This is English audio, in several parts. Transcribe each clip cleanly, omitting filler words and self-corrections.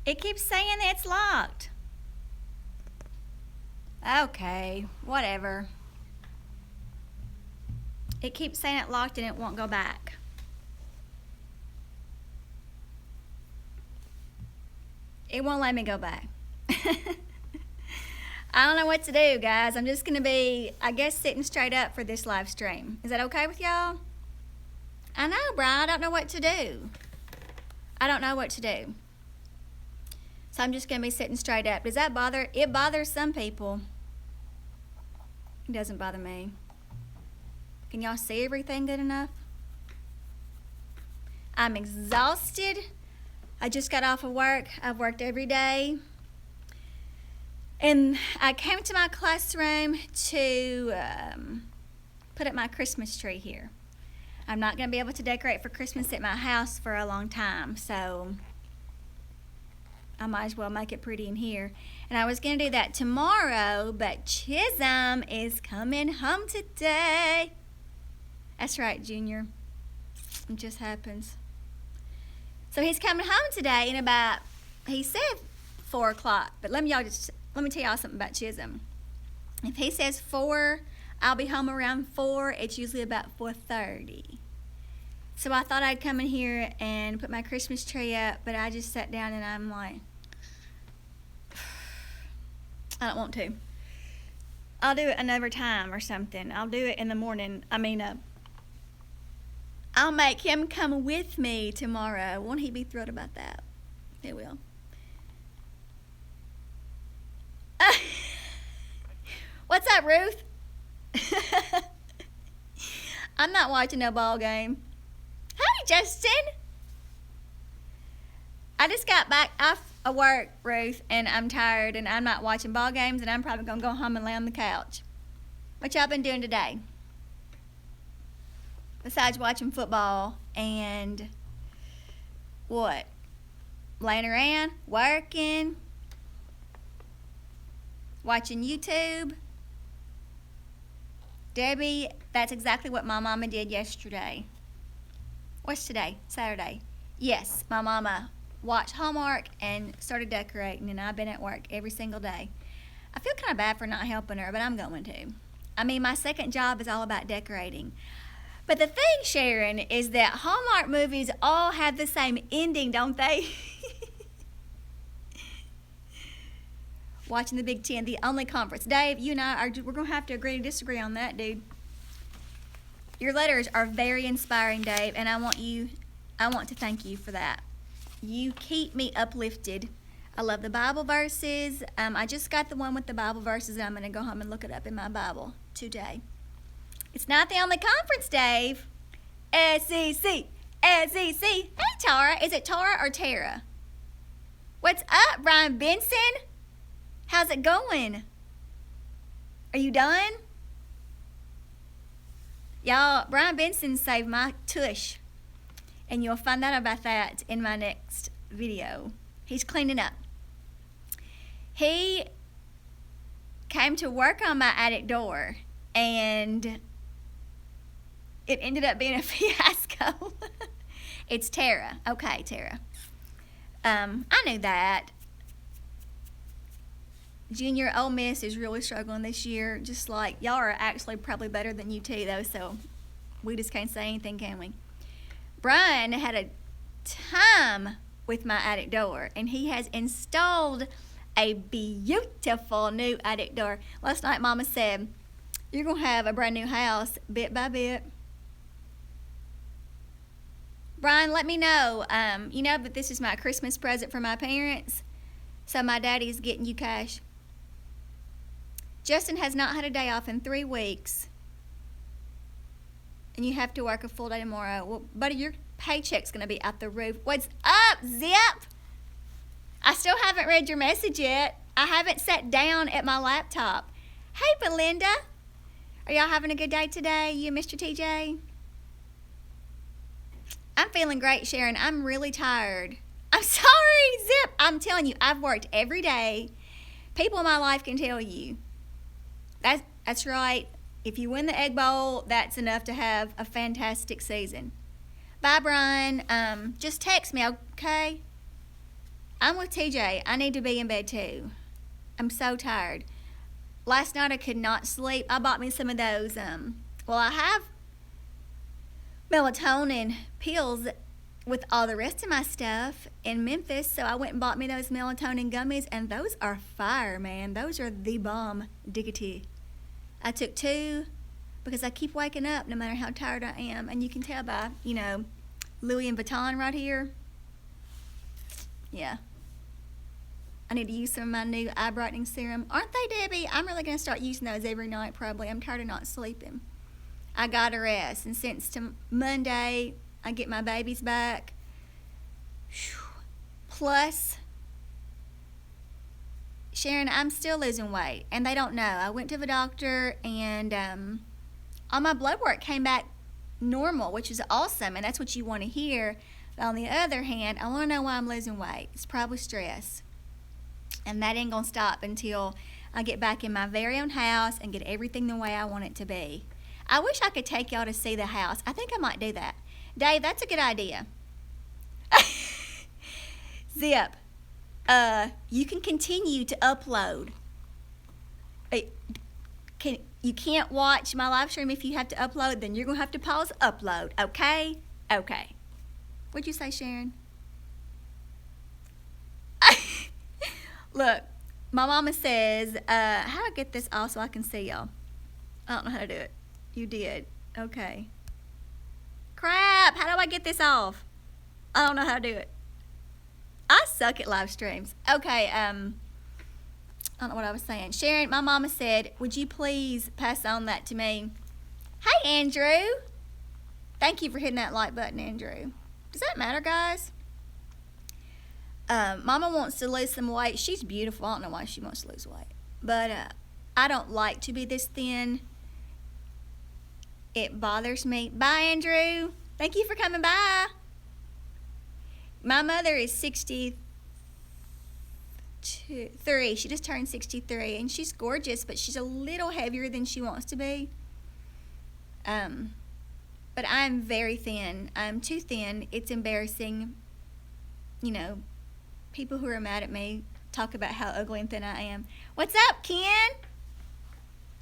It keeps saying that it's locked. Okay, whatever. It keeps saying it locked and it won't go back. It won't let me go back. I don't know what to do, guys. I'm just going to be, I guess, sitting straight up for this live stream. Is that okay with y'all? I know, Brian. I don't know what to do. I don't know what to do. So I'm just going to be sitting straight up. Does that bother? It bothers some people. It doesn't bother me. Can y'all see everything good enough? I'm exhausted. I just got off of work. I've worked every day. And I came to my classroom to put up my Christmas tree here. I'm not going to be able to decorate for Christmas at my house for a long time, so I might as well make it pretty in here. And I was going to do that tomorrow, but Chisholm is coming home today. That's right, Junior. It just happens. So he's coming home today in about, he said 4 o'clock, but let me tell y'all something about Chisholm. If he says 4, I'll be home around 4. It's usually about 4:30. So I thought I'd come in here and put my Christmas tree up, but I just sat down and I'm like, I don't want to. I'll do it another time or something. I'll do it in the morning. I'll make him come with me tomorrow. Won't he be thrilled about that? He will. What's up, Ruth? I'm not watching no ball game. Hi, Justin. I just got back off of work, Ruth, and I'm tired, and I'm not watching ball games, and I'm probably going to go home and lay on the couch. What y'all been doing today? Besides watching football and what? Laying around, working, watching YouTube. Debbie, that's exactly what my mama did yesterday. What's today? Saturday. Yes, my mama watched Hallmark and started decorating, and I've been at work every single day. I feel kind of bad for not helping her, but I'm going to. My second job is all about decorating. But the thing, Sharon, is that Hallmark movies all have the same ending, don't they? Watching the Big Ten, the only conference. Dave, you and we're going to have to agree to disagree on that, dude. Your letters are very inspiring, Dave, and I want to thank you for that. You keep me uplifted. I love the Bible verses. I just got the one with the Bible verses, and I'm going to go home and look it up in my Bible today. It's not the only conference, Dave. SEC, SEC. Hey, Tara. Is it Tara or Tara? What's up, Brian Benson? How's it going? Are you done? Y'all, Brian Benson saved my tush. And you'll find out about that in my next video. He's cleaning up. He came to work on my attic door, and it ended up being a fiasco. It's Tara. Okay, Tara. I knew that. Junior Ole Miss is really struggling this year. Just like, y'all are actually probably better than UT, though, so we just can't say anything, can we? Brian had a time with my attic door, and he has installed a beautiful new attic door. Last night, Mama said, you're going to have a brand new house bit by bit. Brian, let me know. You know that this is my Christmas present for my parents, so my daddy's getting you cash. Justin has not had a day off in 3 weeks, and you have to work a full day tomorrow. Well, buddy, your paycheck's going to be out the roof. What's up, Zip? I still haven't read your message yet. I haven't sat down at my laptop. Hey, Belinda. Are y'all having a good day today, you and Mr. TJ? I'm feeling great, Sharon. I'm really tired. I'm sorry, Zip. I'm telling you, I've worked every day. People in my life can tell you. That's right. If you win the Egg Bowl, that's enough to have a fantastic season. Bye, Brian. Just text me, okay? I'm with TJ. I need to be in bed too. I'm so tired. Last night I could not sleep. I bought me some of those. I have melatonin pills with all the rest of my stuff in Memphis, so I went and bought me those melatonin gummies, and those are fire, man. Those are the bomb diggity. I took 2 because I keep waking up no matter how tired I am, and you can tell by, Louis and Vuitton right here. Yeah. I need to use some of my new eye brightening serum. Aren't they, Debbie? I'm really going to start using those every night probably. I'm tired of not sleeping. I got to rest, and since Monday I get my babies back. Plus, Sharon, I'm still losing weight, and they don't know. I went to the doctor, and all my blood work came back normal, which is awesome, and that's what you want to hear. But on the other hand, I want to know why I'm losing weight. It's probably stress, and that ain't going to stop until I get back in my very own house and get everything the way I want it to be. I wish I could take y'all to see the house. I think I might do that. Dave, that's a good idea. Zip, you can continue to upload. You can't watch my live stream if you have to upload, then you're going to have to pause upload, okay? Okay. What'd you say, Sharon? Look, my mama says, how do I get this off so I can see y'all? I don't know how to do it. You did. Okay. Crap, how do I get this off? I don't know how to do it. I suck at live streams. Okay, I don't know what I was saying. Sharon, my mama said, would you please pass on that to me? Hey, Andrew. Thank you for hitting that like button, Andrew. Does that matter, guys? Mama wants to lose some weight. She's beautiful. I don't know why she wants to lose weight. But I don't like to be this thin. It bothers me. Bye, Andrew. Thank you for coming by. My mother is 63. She just turned 63, and she's gorgeous, but she's a little heavier than she wants to be. But I'm very thin. I'm too thin. It's embarrassing. People who are mad at me talk about how ugly and thin I am. What's up, Ken?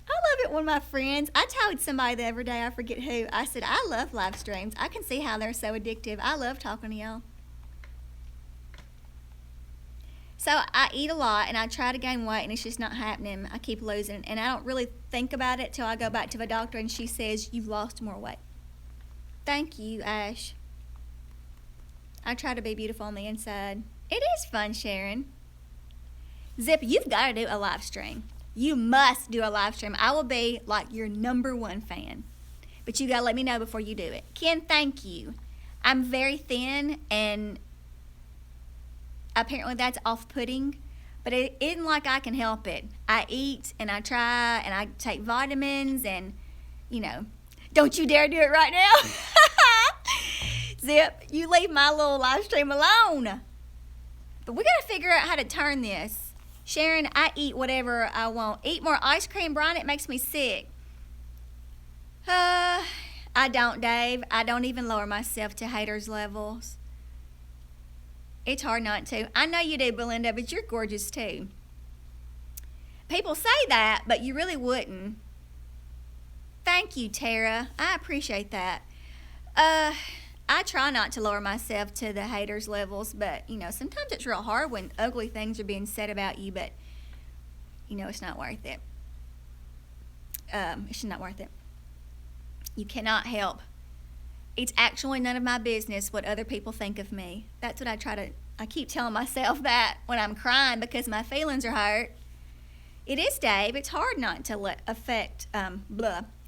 I love it when my friends, I told somebody the other day, I forget who, I said, I love live streams. I can see how they're so addictive. I love talking to y'all. So I eat a lot, and I try to gain weight, and it's just not happening. I keep losing, and I don't really think about it till I go back to the doctor, and she says, you've lost more weight. Thank you, Ash. I try to be beautiful on the inside. It is fun, Sharon. Zip, you've got to do a live stream. You must do a live stream. I will be like your #1 fan. But you got to let me know before you do it. Ken, thank you. I'm very thin, and apparently that's off-putting, but it isn't like I can help it. I eat, and I try, and I take vitamins, and, don't you dare do it right now. Zip, you leave my little live stream alone. But we got to figure out how to turn this. Sharon, I eat whatever I want. Eat more ice cream, Brian, it makes me sick. I don't, Dave. I don't even lower myself to haters levels. It's hard not to. I know you do, Belinda, but you're gorgeous too. People say that, but you really wouldn't. Thank you, Tara. I appreciate that. I try not to lower myself to the haters levels, but, sometimes it's real hard when ugly things are being said about you, but, it's not worth it. It's not worth it. You cannot help. It's actually none of my business what other people think of me. That's what I keep telling myself that when I'm crying because my feelings are hurt. It is, Dave. It's hard not to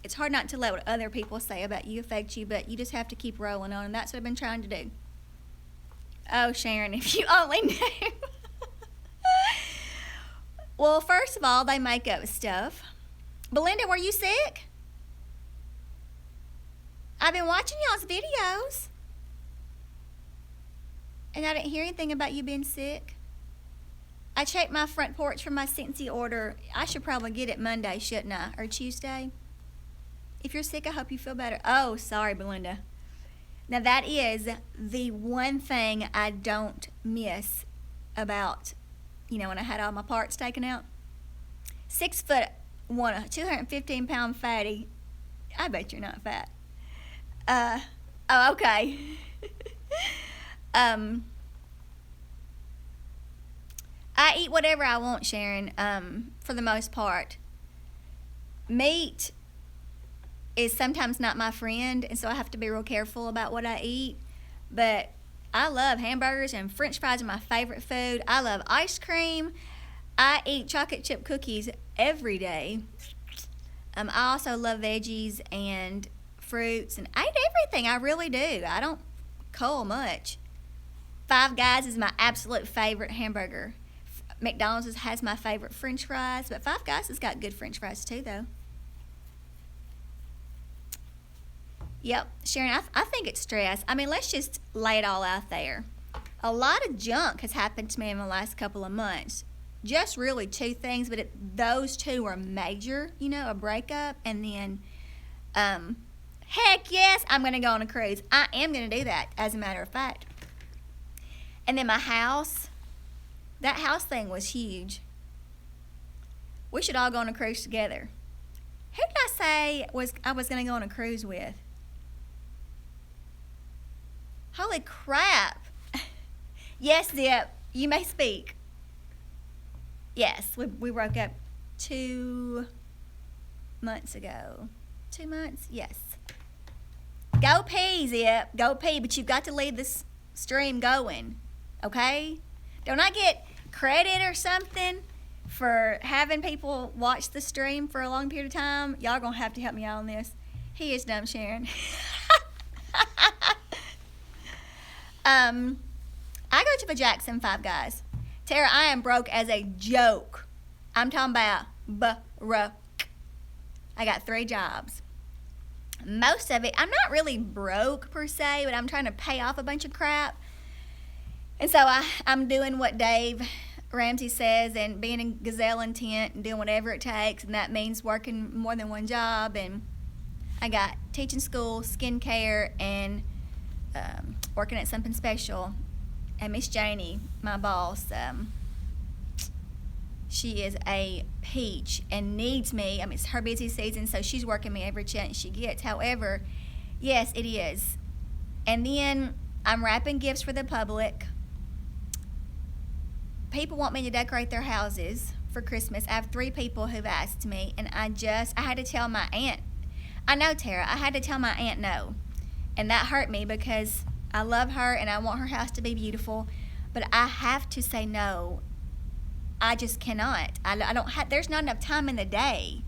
It's hard not to let what other people say about you affect you, but you just have to keep rolling on, and that's what I've been trying to do. Oh, Sharon, if you only knew. Well, first of all, they make up stuff. Belinda, were you sick? I've been watching y'all's videos, and I didn't hear anything about you being sick. I checked my front porch for my Scentsy order. I should probably get it Monday, shouldn't I? Or Tuesday? If you're sick, I hope you feel better. Oh, sorry, Belinda. Now, that is the one thing I don't miss about, when I had all my parts taken out. 6'1", 215-pound fatty. I bet you're not fat. Oh, okay. I eat whatever I want, Sharon, for the most part. Meat is sometimes not my friend, and so I have to be real careful about what I eat. But I love hamburgers, and French fries are my favorite food. I love ice cream. I eat chocolate chip cookies every day. I also love veggies and fruits, and I eat everything. I really do. I don't cull much. Five Guys is my absolute favorite hamburger. McDonald's has my favorite French fries, but Five Guys has got good French fries too, though. Yep, Sharon, I think it's stress. I mean, let's just lay it all out there. A lot of junk has happened to me in the last couple of months. Just really two things, but those two were major, a breakup, and then, heck yes, I'm going to go on a cruise. I am going to do that, as a matter of fact. And then my house, that house thing was huge. We should all go on a cruise together. Who did I say I was going to go on a cruise with? Holy crap. Yes, Zip, you may speak. Yes, we broke up 2 months ago. 2 months? Yes. Go pee, Zip. Go pee, but you've got to leave this stream going, okay? Don't I get credit or something for having people watch the stream for a long period of time? Y'all gonna have to help me out on this. He is dumb, Sharon. I go to the Jackson Five Guys. Tara, I am broke as a joke. I'm talking about broke. I got 3 jobs. Most of it, I'm not really broke per se, but I'm trying to pay off a bunch of crap. And so I'm doing what Dave Ramsey says and being a gazelle intent and doing whatever it takes. And that means working more than one job. And I got teaching school, skincare, and working at something special. And Miss Janie, my boss, she is a peach and needs me. I mean, it's her busy season, so she's working me every chance she gets. However, yes, it is. And then I'm wrapping gifts for the public. People want me to decorate their houses for Christmas. I have 3 people who've asked me, and I had to tell my aunt. I know, Tara, I had to tell my aunt no. And that hurt me because I love her and I want her house to be beautiful, but I have to say no. I just cannot. I don't have. There's not enough time in the day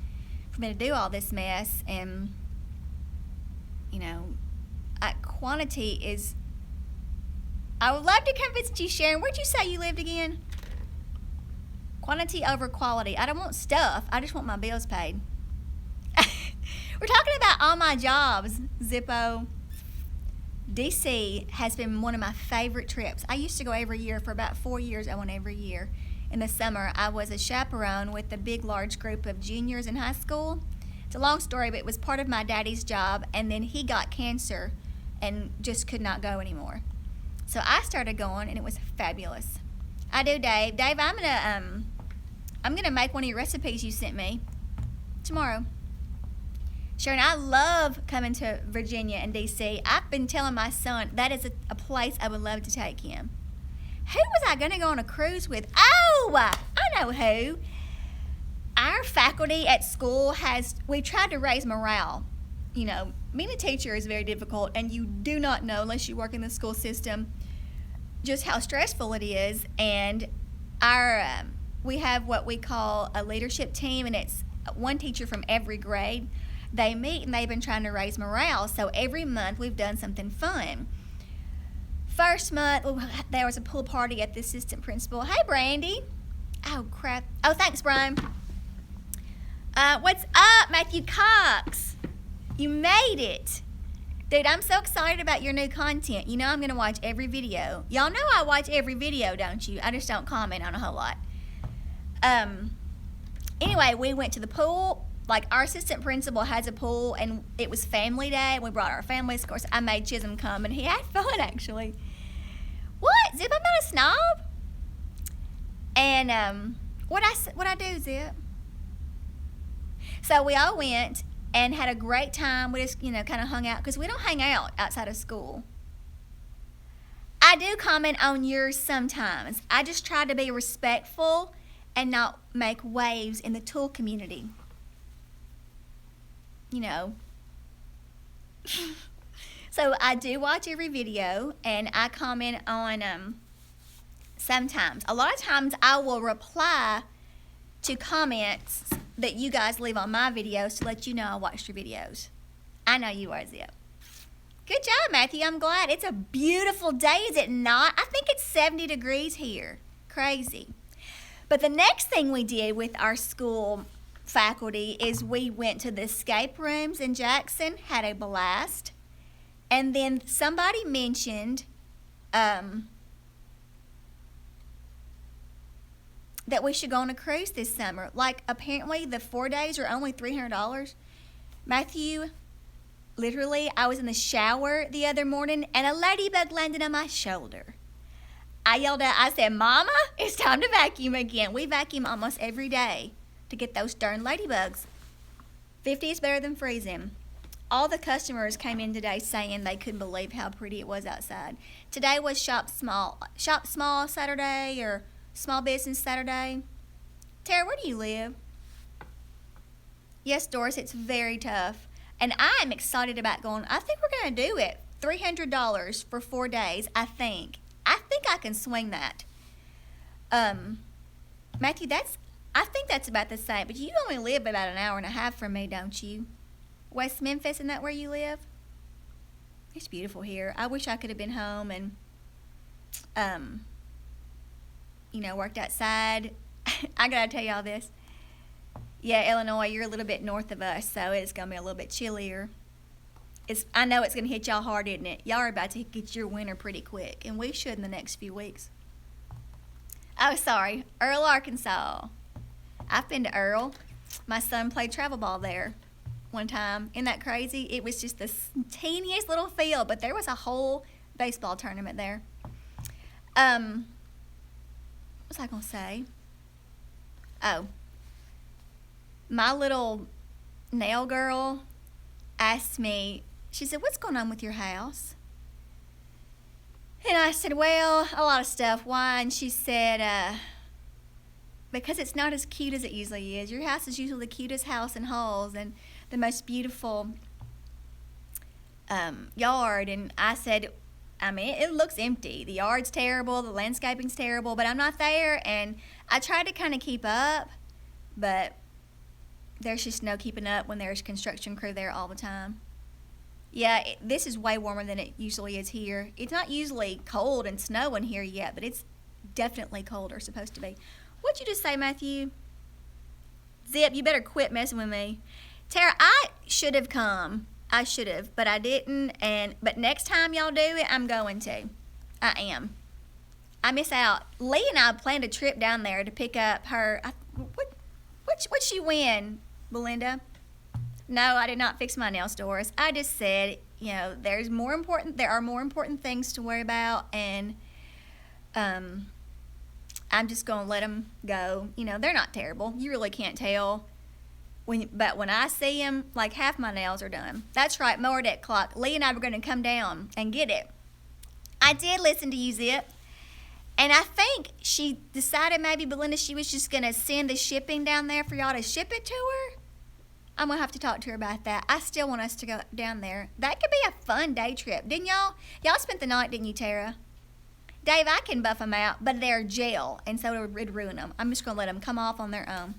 for me to do all this mess, and quantity is. I would love to come visit you, Sharon. Where'd you say you lived again? Quantity over quality. I don't want stuff. I just want my bills paid. We're talking about all my jobs, Zippo. DC has been one of my favorite trips. I used to go every year. For about 4 years, I went every year. In the summer, I was a chaperone with a big, large group of juniors in high school. It's a long story, but it was part of my daddy's job, and then he got cancer and just could not go anymore. So I started going, and it was fabulous. I do, Dave. Dave, I'm gonna make one of your recipes you sent me tomorrow. Sharon, I love coming to Virginia and D.C. I've been telling my son that is a place I would love to take him. Who was I going to go on a cruise with? Oh, I know who. Our faculty at school we tried to raise morale. Being a teacher is very difficult, and you do not know, unless you work in the school system, just how stressful it is. And we have what we call a leadership team, and it's one teacher from every grade. They meet, and they've been trying to raise morale. So every month we've done something fun. First month, there was a pool party at the assistant principal. Hey, Brandy. Oh, crap. Oh, thanks, Brian. What's up, Matthew Cox? You made it. Dude, I'm so excited about your new content. I'm going to watch every video. Y'all know I watch every video, don't you? I just don't comment on a whole lot. Anyway, we went to the pool. Like, our assistant principal has a pool, and it was family day. We brought our families. Of course, I made Chisholm come, and he had fun, actually. What? Zip, I'm not a snob? And what I do, Zip? So we all went and had a great time. We just, kind of hung out because we don't hang out outside of school. I do comment on yours sometimes. I just try to be respectful and not make waves in the tool community. So I do watch every video and I comment on sometimes. A lot of times I will reply to comments that you guys leave on my videos to let you know I watched your videos. I know you are, Zip. Good job, Matthew. I'm glad. It's a beautiful day, is it not? I think it's 70 degrees here. Crazy. But the next thing we did with our school faculty is we went to the escape rooms in Jackson, had a blast. And then somebody mentioned that we should go on a cruise this summer. Like, apparently the 4 days are only $300. Matthew, literally, I was in the shower the other morning and a ladybug landed on my shoulder. I yelled out, I said, Mama, it's time to vacuum again. We vacuum almost every day to get those darn ladybugs. 50 is better than freezing. All the customers came in today saying they couldn't believe how pretty it was outside. Today was Shop Small Saturday or Small Business Saturday. Tara, where do you live? Yes, Doris, it's very tough. And I am excited about going. I think we're going to do it. $300 for 4 days, I think. I think I can swing that. Matthew, I think that's about the same. But you only live about an hour and a half from me, don't you? West Memphis, isn't that where you live? It's beautiful here. I wish I could have been home and, worked outside. I got to tell y'all this. Yeah, Illinois, you're a little bit north of us, so it's going to be a little bit chillier. I know it's going to hit y'all hard, isn't it? Y'all are about to get your winter pretty quick, and we should in the next few weeks. Oh, sorry. Earl, Arkansas. I've been to Earl. My son played travel ball there one time. Isn't that crazy? It was just the teeniest little field, but there was a whole baseball tournament there. What was I going to say? Oh. My little nail girl asked me, she said, what's going on with your house? And I said, well, a lot of stuff. Why? And she said, because it's not as cute as it usually is. Your house is usually the cutest house in Halls and the most beautiful yard. And I said, it looks empty. The yard's terrible. The landscaping's terrible. But I'm not there. And I tried to kind of keep up, but there's just no keeping up when there's construction crew there all the time. Yeah, this is way warmer than it usually is here. It's not usually cold and snowing here yet, but it's definitely colder, supposed to be. What'd you just say, Matthew? Zip, you better quit messing with me. Tara, I should have come. I should have, but I didn't. But next time y'all do it, I'm going to. I am. I miss out. Lee and I planned a trip down there to pick up her. What'd she win, Belinda? No, I did not fix my nails, Doris. I just said, there are more important things to worry about, and I'm just going to let them go. They're not terrible. You really can't tell. But when I see them, like half my nails are done. That's right, mower deck clock. Lee and I were going to come down and get it. I did listen to you, Zip. And I think she decided maybe, Belinda, she was just going to send the shipping down there for y'all to ship it to her. I'm going to have to talk to her about that. I still want us to go down there. That could be a fun day trip. Didn't y'all? Y'all spent the night, didn't you, Tara? Dave, I can buff them out, but they're gel, and so it would ruin them. I'm just going to let them come off on their own.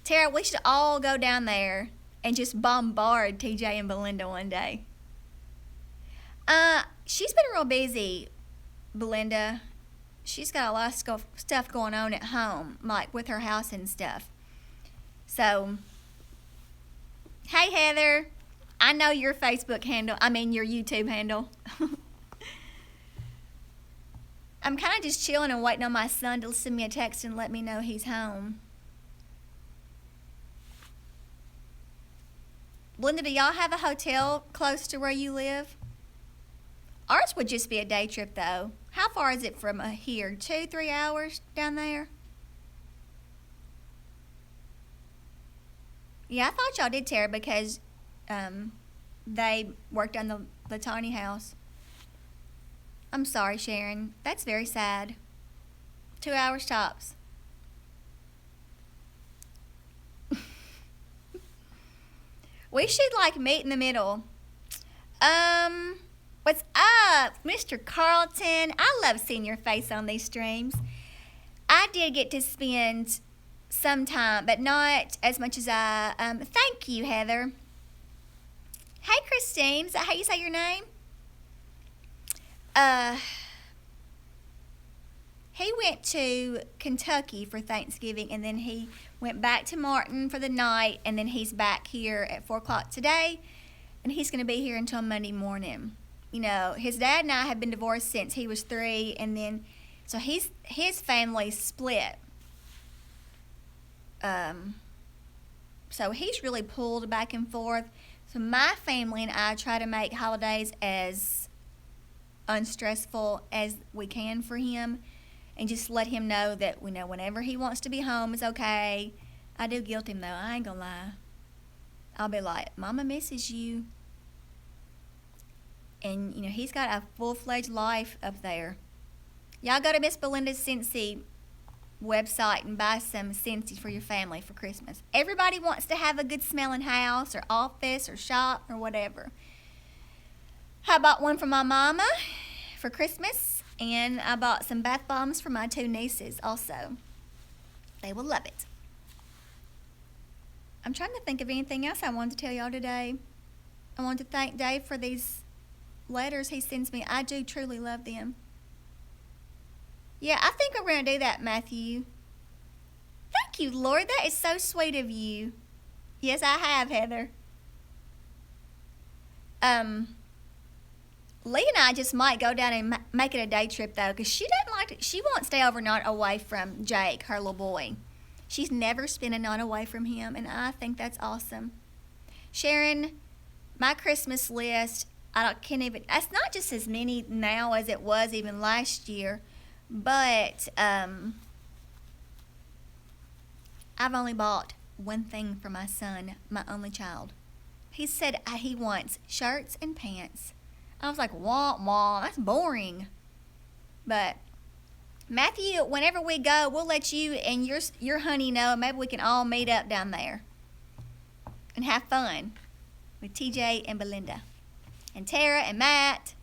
Tara, we should all go down there and just bombard TJ and Belinda one day. She's been real busy, Belinda. She's got a lot of stuff going on at home, like with her house and stuff. So, hey, Heather. I know your Facebook handle. Your YouTube handle. I'm kind of just chilling and waiting on my son to send me a text and let me know he's home. Belinda, do y'all have a hotel close to where you live? Ours would just be a day trip, though. How far is it from here? 2-3 hours down there? Yeah, I thought y'all did, Tara, because they worked on the tiny house. I'm sorry, Sharon. That's very sad. 2 hours tops. We should meet in the middle. What's up, Mr. Carlton? I love seeing your face on these streams. I did get to spend some time, but not as much as I. Thank you, Heather. Hey, Christine. Is that how you say your name? He went to Kentucky for Thanksgiving, and then he went back to Martin for the night, and then he's back here at 4 o'clock today, and he's going to be here until Monday morning. You know, his dad and I have been divorced since he was 3, and then, so his family split. So he's really pulled back and forth. So my family and I try to make holidays as unstressful as we can for him, and just let him know that, you know, whenever he wants to be home is okay. I do guilt him, though. I ain't gonna lie. I'll be like, Mama misses you. And, you know, he's got a full-fledged life up there. Y'all go to Miss Belinda's Scentsy website and buy some Scentsy for your family for Christmas. Everybody wants to have a good-smelling house or office or shop or whatever. I bought one for my mama for Christmas, and I bought some bath bombs for my 2 nieces also. They will love it. I'm trying to think of anything else I wanted to tell y'all today. I want to thank Dave for these letters he sends me. I do truly love them. Yeah, I think we're going to do that, Matthew. Thank you, Lord. That is so sweet of you. Yes, I have, Heather. Lee and I just might go down and make it a day trip, though, because she doesn't like to, she won't stay overnight away from Jake, her little boy. She's never spent a night away from him, and I think that's awesome. Sharon, my Christmas list, can't even, it's not just as many now as it was even last year, but I've only bought one thing for my son, my only child. He said he wants shirts and pants. I was like, wah, wah, that's boring. But Matthew, whenever we go, we'll let you and your honey know, and maybe we can all meet up down there and have fun with TJ and Belinda and Tara and Matt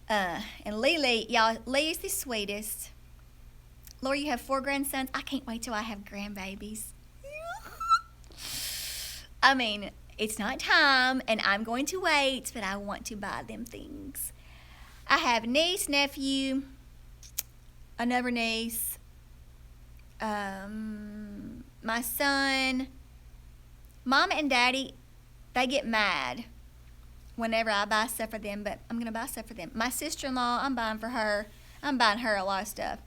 and Lily. Y'all, Lee's the sweetest. Lord, you have 4 grandsons. I can't wait till I have grandbabies. I mean, it's not time, and I'm going to wait, but I want to buy them things. I have niece, nephew, another niece, my son. Mama and Daddy, they get mad whenever I buy stuff for them, but I'm going to buy stuff for them. My sister-in-law, I'm buying for her. I'm buying her a lot of stuff.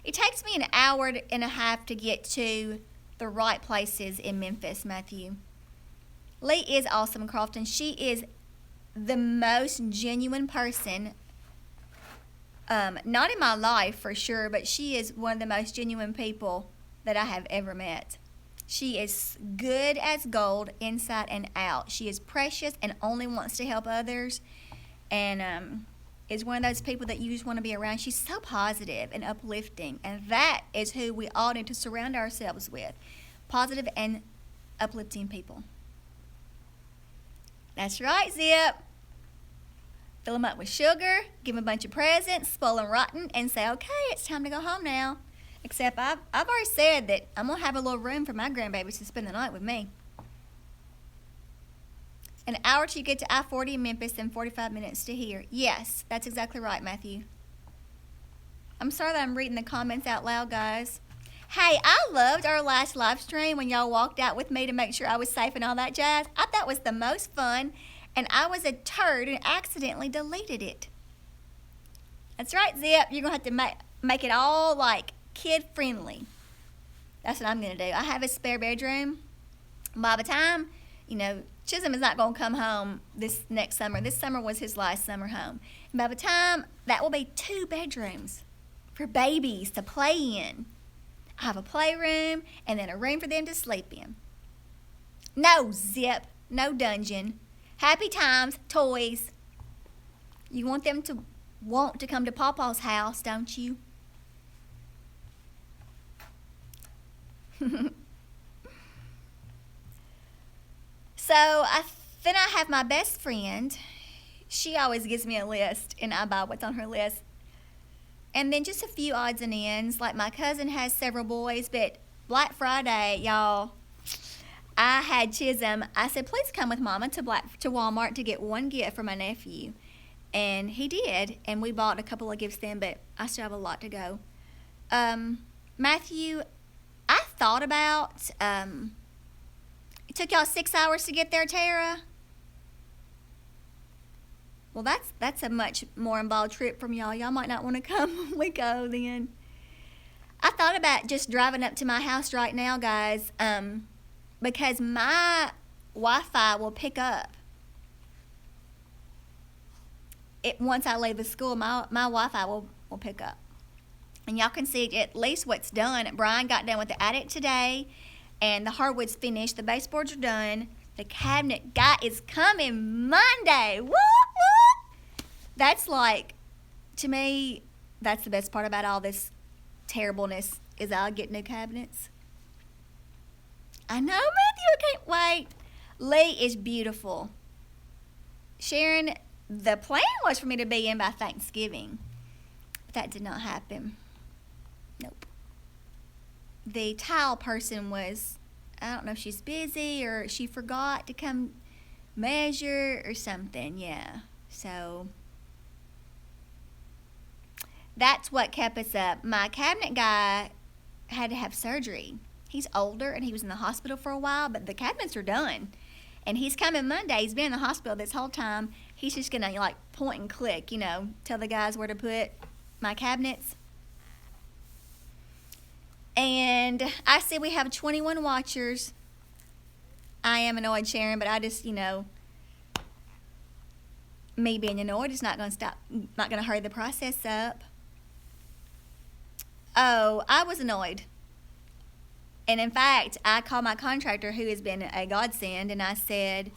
It takes me an hour and a half to get to the right places in Memphis, Matthew. Lee is awesome, Crofton. She is the most genuine person, not in my life for sure, but she is one of the most genuine people that I have ever met. She is good as gold inside and out. She is precious and only wants to help others, and is one of those people that you just want to be around. She's so positive and uplifting, and that is who we all need to surround ourselves with, positive and uplifting people. That's right, Zip. Fill them up with sugar, give them a bunch of presents, spoil them rotten, and say, okay, it's time to go home now. Except I've already said that I'm going to have a little room for my grandbabies to spend the night with me. An hour to get to I-40 in Memphis and 45 minutes to here. Yes, that's exactly right, Matthew. I'm sorry that I'm reading the comments out loud, guys. Hey, I loved our last live stream when y'all walked out with me to make sure I was safe and all that jazz. I thought it was the most fun, and I was a turd and accidentally deleted it. That's right, Zip. You're going to have to make it all, like, kid-friendly. That's what I'm going to do. I have a spare bedroom. By the time, Chisholm is not going to come home this next summer. This summer was his last summer home. And by the time, that will be 2 bedrooms for babies to play in. I have a playroom and then a room for them to sleep in. No zip, no dungeon. Happy times, toys. You want them to want to come to Pawpaw's house, don't you? So then I have my best friend. She always gives me a list, and I buy what's on her list. And then just a few odds and ends. Like my cousin has several boys, but Black Friday, y'all, I had Chisholm. I said, please come with Mama to Walmart to get one gift for my nephew. And he did, and we bought a couple of gifts then, but I still have a lot to go. Matthew, I thought about, it took y'all 6 hours to get there, Tara? Well, that's a much more involved trip from y'all. Y'all might not want to come when we go then. I thought about just driving up to my house right now, guys, because my Wi-Fi will pick up. Once I leave the school, my Wi-Fi will pick up. And y'all can see at least what's done. Brian got done with the attic today, and the hardwood's finished. The baseboards are done. The cabinet guy is coming Monday. Whoop, whoop. That's like, to me, that's the best part about all this terribleness is I'll get new cabinets. I know, Matthew, I can't wait. Lee is beautiful. Sharon, the plan was for me to be in by Thanksgiving. But that did not happen. Nope. The tile person was, I don't know if she's busy or she forgot to come measure or something. Yeah. So that's what kept us up. My cabinet guy had to have surgery. He's older and he was in the hospital for a while, but the cabinets are done. And he's coming Monday. He's been in the hospital this whole time. He's just going to like point and click, tell the guys where to put my cabinets. And I see we have 21 watchers. I am annoyed, Sharon, but I just, me being annoyed is not going to hurry the process up. Oh, I was annoyed. And in fact, I called my contractor, who has been a godsend, and I said,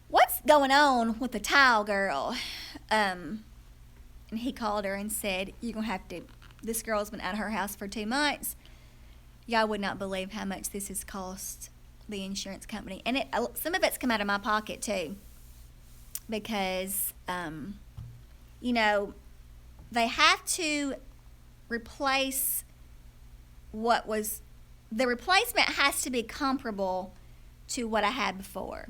what's going on with the tile girl? And he called her and said, you're going to have to, this girl's been out of her house for 2 months. Y'all would not believe how much this has cost the insurance company. And some of it's come out of my pocket too. Because, they have to replace the replacement has to be comparable to what I had before.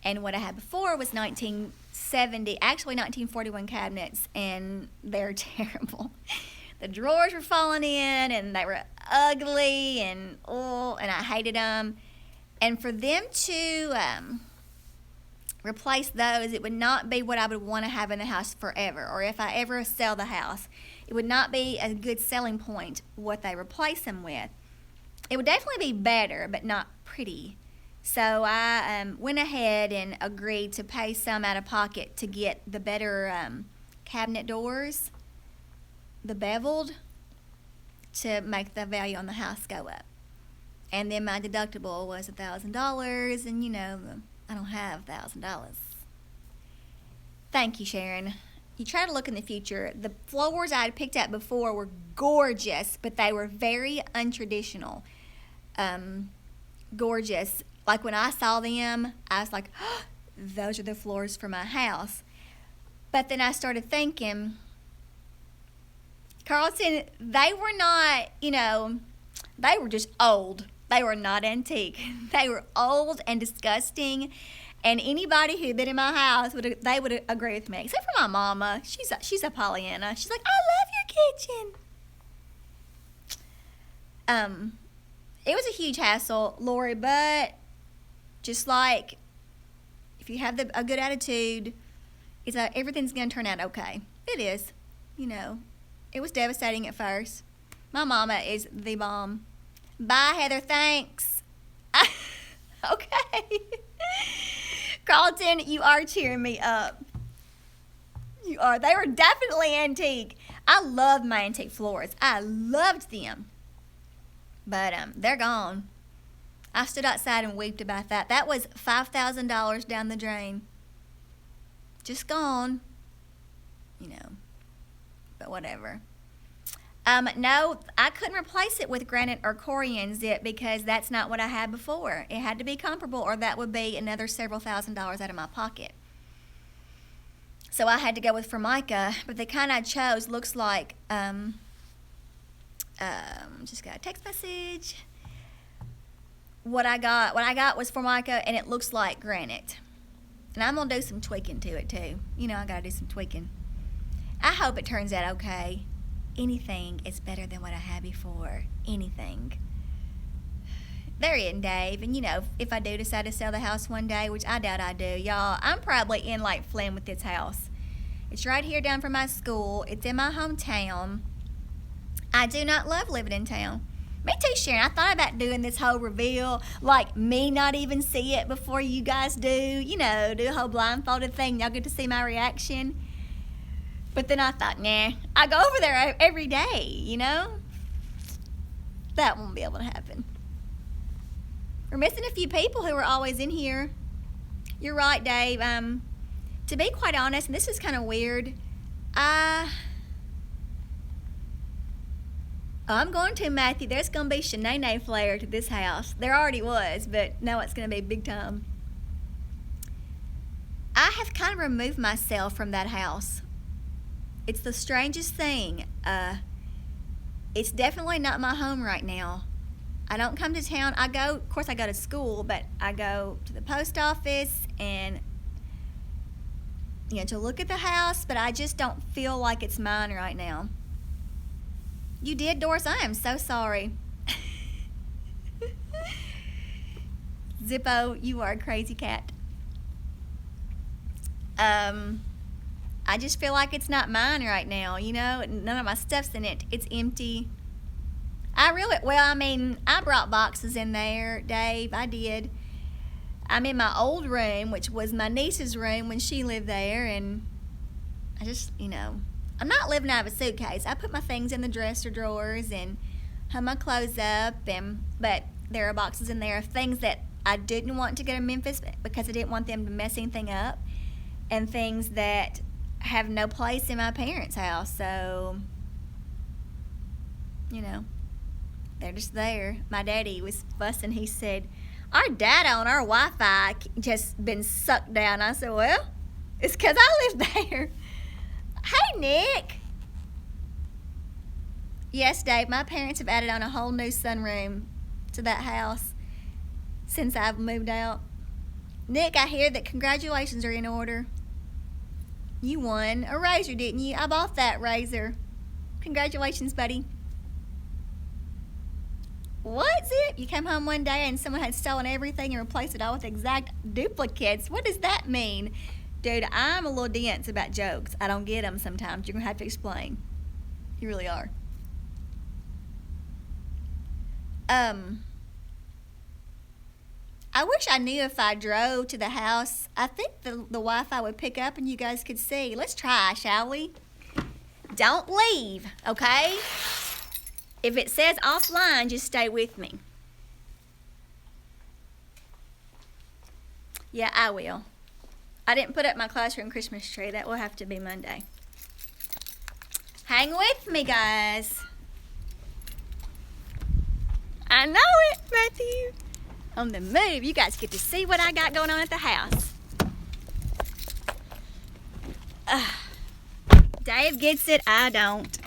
And what I had before was 1941 cabinets, and they're terrible. The drawers were falling in, and they were ugly, and I hated them. And for them to replace those, it would not be what I would want to have in the house forever, or if I ever sell the house. It would not be a good selling point what they replace them with. It would definitely be better, but not pretty. So I went ahead and agreed to pay some out of pocket to get the better cabinet doors, the beveled, to make the value on the house go up. And then my deductible was $1,000, and I don't have $1,000. Thank you, Sharon. You try to look in the future. The floors I had picked out before were gorgeous, but they were very untraditional. Gorgeous. Like when I saw them, I was like, oh, those are the floors for my house. But then I started thinking, Carlton, they were not, they were just old. They were not antique. They were old and disgusting. And anybody who'd been in my house, they would agree with me. Except for my mama. She's a Pollyanna. She's like, I love your kitchen. It was a huge hassle, Lori, but just like if you have a good attitude, everything's going to turn out okay. It is. It was devastating at first. My mama is the bomb. Bye, Heather. Thanks. Okay. Carlton, you are cheering me up. You are. They were definitely antique. I loved my antique floors. I loved them. But they're gone. I stood outside and wept about that. That was $5,000 down the drain. Just gone. You know. But whatever. No, I couldn't replace it with granite or Corian zip because that's not what I had before. It had to be comparable or that would be another several $1,000s out of my pocket. So I had to go with Formica, but the kind I chose looks like, just got a text message. What I got was Formica, and it looks like granite. And I'm going to do some tweaking to it, too. You know, I got to do some tweaking. I hope it turns out okay. Anything is better than what I had before. Anything. There he is, Dave. And, you know, if I do decide to sell the house one day, which I doubt I do, y'all, I'm probably in like Flynn with this house. It's right here down from my school. It's in my hometown. I do not love living in town. Me too, Sharon. I thought about doing this whole reveal, like me not even see it before you guys do. You know, do a whole blindfolded thing. Y'all get to see my reaction. But then I thought, nah, I go over there every day, you know? That won't be able to happen. We're missing a few people who are always in here. You're right, Dave. To be quite honest, and this is kind of weird, I'm going to, Matthew. There's going to be Shanae flair to this house. There already was, but now it's going to be big time. I have kind of removed myself from that house. It's the strangest thing. It's definitely not my home right now. I don't come to town. Of course I go to school, but I go to the post office and, you know, to look at the house, but I just don't feel like it's mine right now. You did, Doris? I am so sorry. Zippo, you are a crazy cat. I just feel like it's not mine right now, you know? None of my stuff's in it. It's empty. I brought boxes in there, Dave. I did. I'm in my old room, which was my niece's room when she lived there, and I just, you know, I'm not living out of a suitcase. I put my things in the dresser drawers and hung my clothes up, but there are boxes in there of things that I didn't want to go to Memphis because I didn't want them to mess anything up, and things that have no place in my parents' house. So, you know, they're just there. My daddy was fussing. He said, our data on our Wi-Fi just been sucked down. I said, well, it's because I live there. Hey, Nick. Yes, Dave, my parents have added on a whole new sunroom to that house since I've moved out. Nick, I hear that congratulations are in order. You won a razor, didn't you? I bought that razor. Congratulations, buddy. What's it? You came home one day and someone had stolen everything and replaced it all with exact duplicates. What does that mean? Dude, I'm a little dense about jokes. I don't get them sometimes. You're going to have to explain. You really are. I wish I knew if I drove to the house. I think the Wi-Fi would pick up and you guys could see. Let's try, shall we? Don't leave, okay? If it says offline, just stay with me. Yeah, I will. I didn't put up my classroom Christmas tree. That will have to be Monday. Hang with me, guys. I know it, Matthew. On the move, you guys get to see what I got going on at the house. Dave gets it, I don't.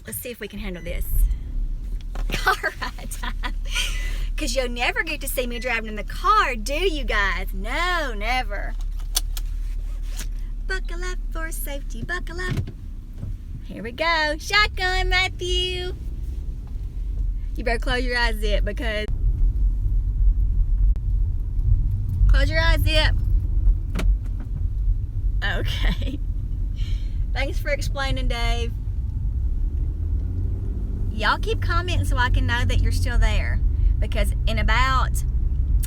Let's see if we can handle this. Car ride time. Because you'll never get to see me driving in the car, do you guys? No, never. Buckle up for safety, buckle up. Here we go. Shotgun, Matthew. You better close your eyes, Zip, because... Close your eyes, Zip. Okay. Thanks for explaining, Dave. Y'all keep commenting so I can know that you're still there. because in about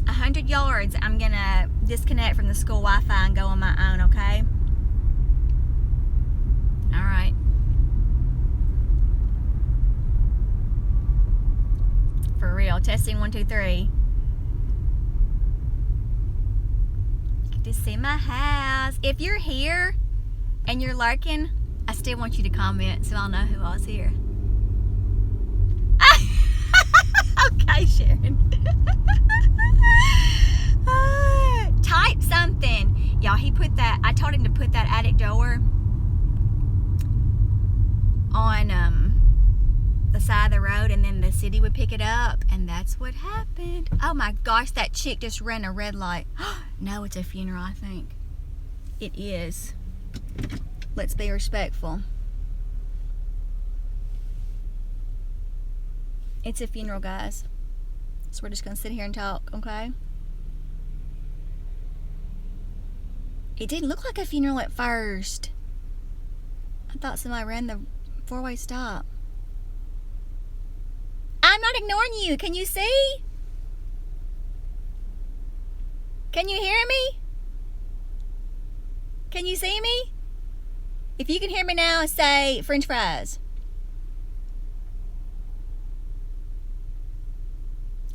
100 yards, I'm gonna disconnect from the school Wi-Fi and go on my own, okay? All right. For real, testing 1, 2, 3. Get to see my house. If you're here and you're lurking, I still want you to comment so I'll know who all's here. Okay, Sharon. Type something. Y'all, I told him to put that attic door on the side of the road, and then the city would pick it up, and that's what happened. Oh my gosh, that chick just ran a red light. No, it's a funeral, I think. It is. Let's be respectful. It's a funeral, guys. So we're just gonna sit here and talk, okay? It didn't look like a funeral at first. I thought somebody ran the four-way stop. I'm not ignoring you. Can you see? Can you hear me? Can you see me? If you can hear me now, say French fries.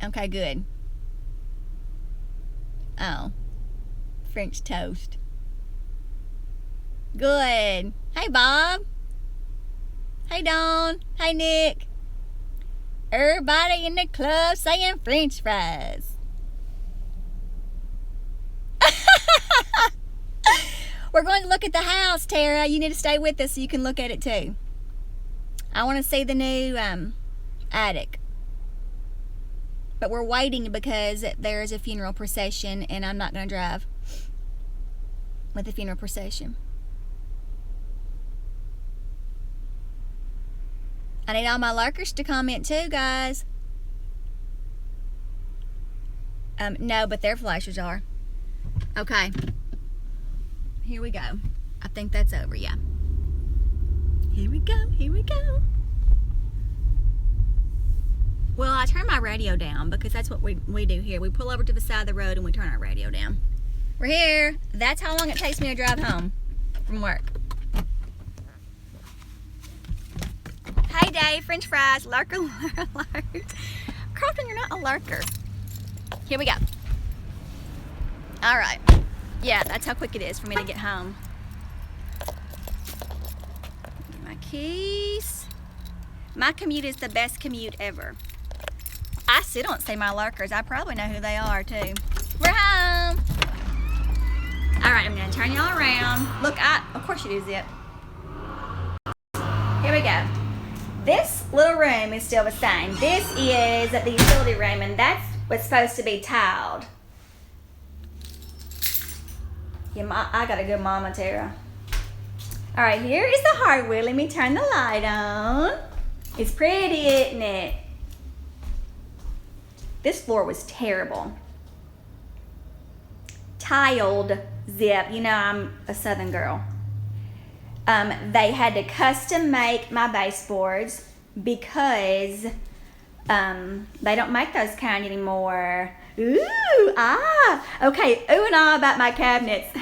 Okay, good. Oh, French toast. Good. Hey, Bob. Hey, Dawn. Hey, Nick. Everybody in the club saying French fries. We're going to look at the house, Tara. You need to stay with us so you can look at it too. I want to see the new attic. But we're waiting because there's a funeral procession and I'm not going to drive with the funeral procession. I need all my lurkers to comment too, guys. No, but their flashers are. Okay. Here we go. I think that's over, yeah. Here we go, here we go. Well, I turn my radio down because that's what we do here. We pull over to the side of the road and we turn our radio down. We're here. That's how long it takes me to drive home from work. Hey, Dave, French fries, lurker alert. Carlton, you're not a lurker. Here we go. All right. Yeah, that's how quick it is for me to get home. Get my keys. My commute is the best commute ever. I still don't see my lurkers. I probably know who they are too. We're home. All right, I'm gonna turn y'all around. Look, of course you do, Zip. Here we go. This little room is still the same. This is the utility room, and that's what's supposed to be tiled. Yeah, I got a good mama, Tara. All right, here is the hardwood. Let me turn the light on. It's pretty, isn't it? This floor was terrible. Tiled, Zip. You know I'm a Southern girl. They had to custom make my baseboards because they don't make those kind anymore. Ooh, okay, ooh and ah about my cabinets.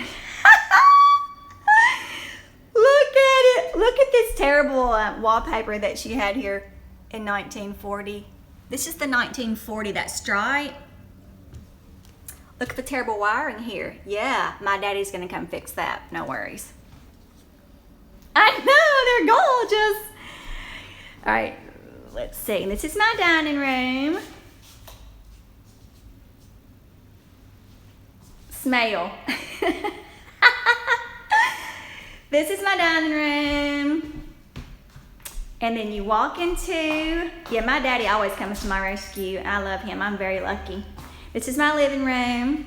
Look at it. Look at this terrible wallpaper that she had here in 1940. This is the 1940, that stripe. Look at the terrible wiring here. Yeah, my daddy's gonna come fix that, no worries. I know, they're gorgeous. All right, let's see. This is my dining room. Smell. This is my dining room. And then you walk into, yeah, my daddy always comes to my rescue. I love him, I'm very lucky. This is my living room.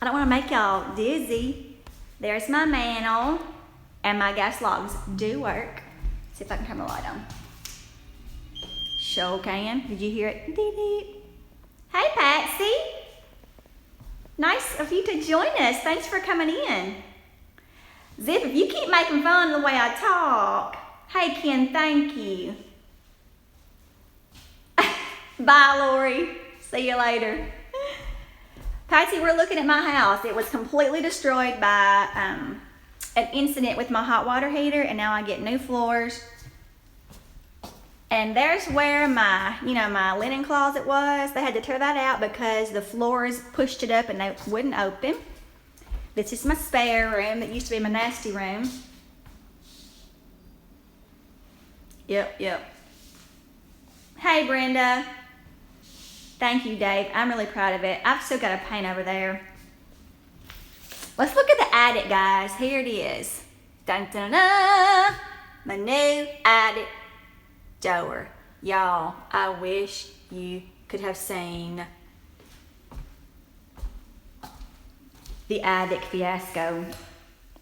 I don't wanna make y'all dizzy. There's my mantle, and my gas logs do work. See if I can turn the light on. Sure can. Did you hear it? Beep, beep. Hey, Patsy. Nice of you to join us. Thanks for coming in. Zip, if you keep making fun of the way I talk. Hey, Ken, thank you. Bye, Lori. See you later. Patsy, we're looking at my house. It was completely destroyed by an incident with my hot water heater, and now I get new floors. And there's where my linen closet was. They had to tear that out because the floors pushed it up and they wouldn't open. This is my spare room that used to be my nasty room. Yep. Hey, Brenda. Thank you, Dave. I'm really proud of it. I've still got a paint over there. Let's look at the attic, guys. Here it is. Dun, dun, dun. My new attic door. Y'all, I wish you could have seen the attic fiasco.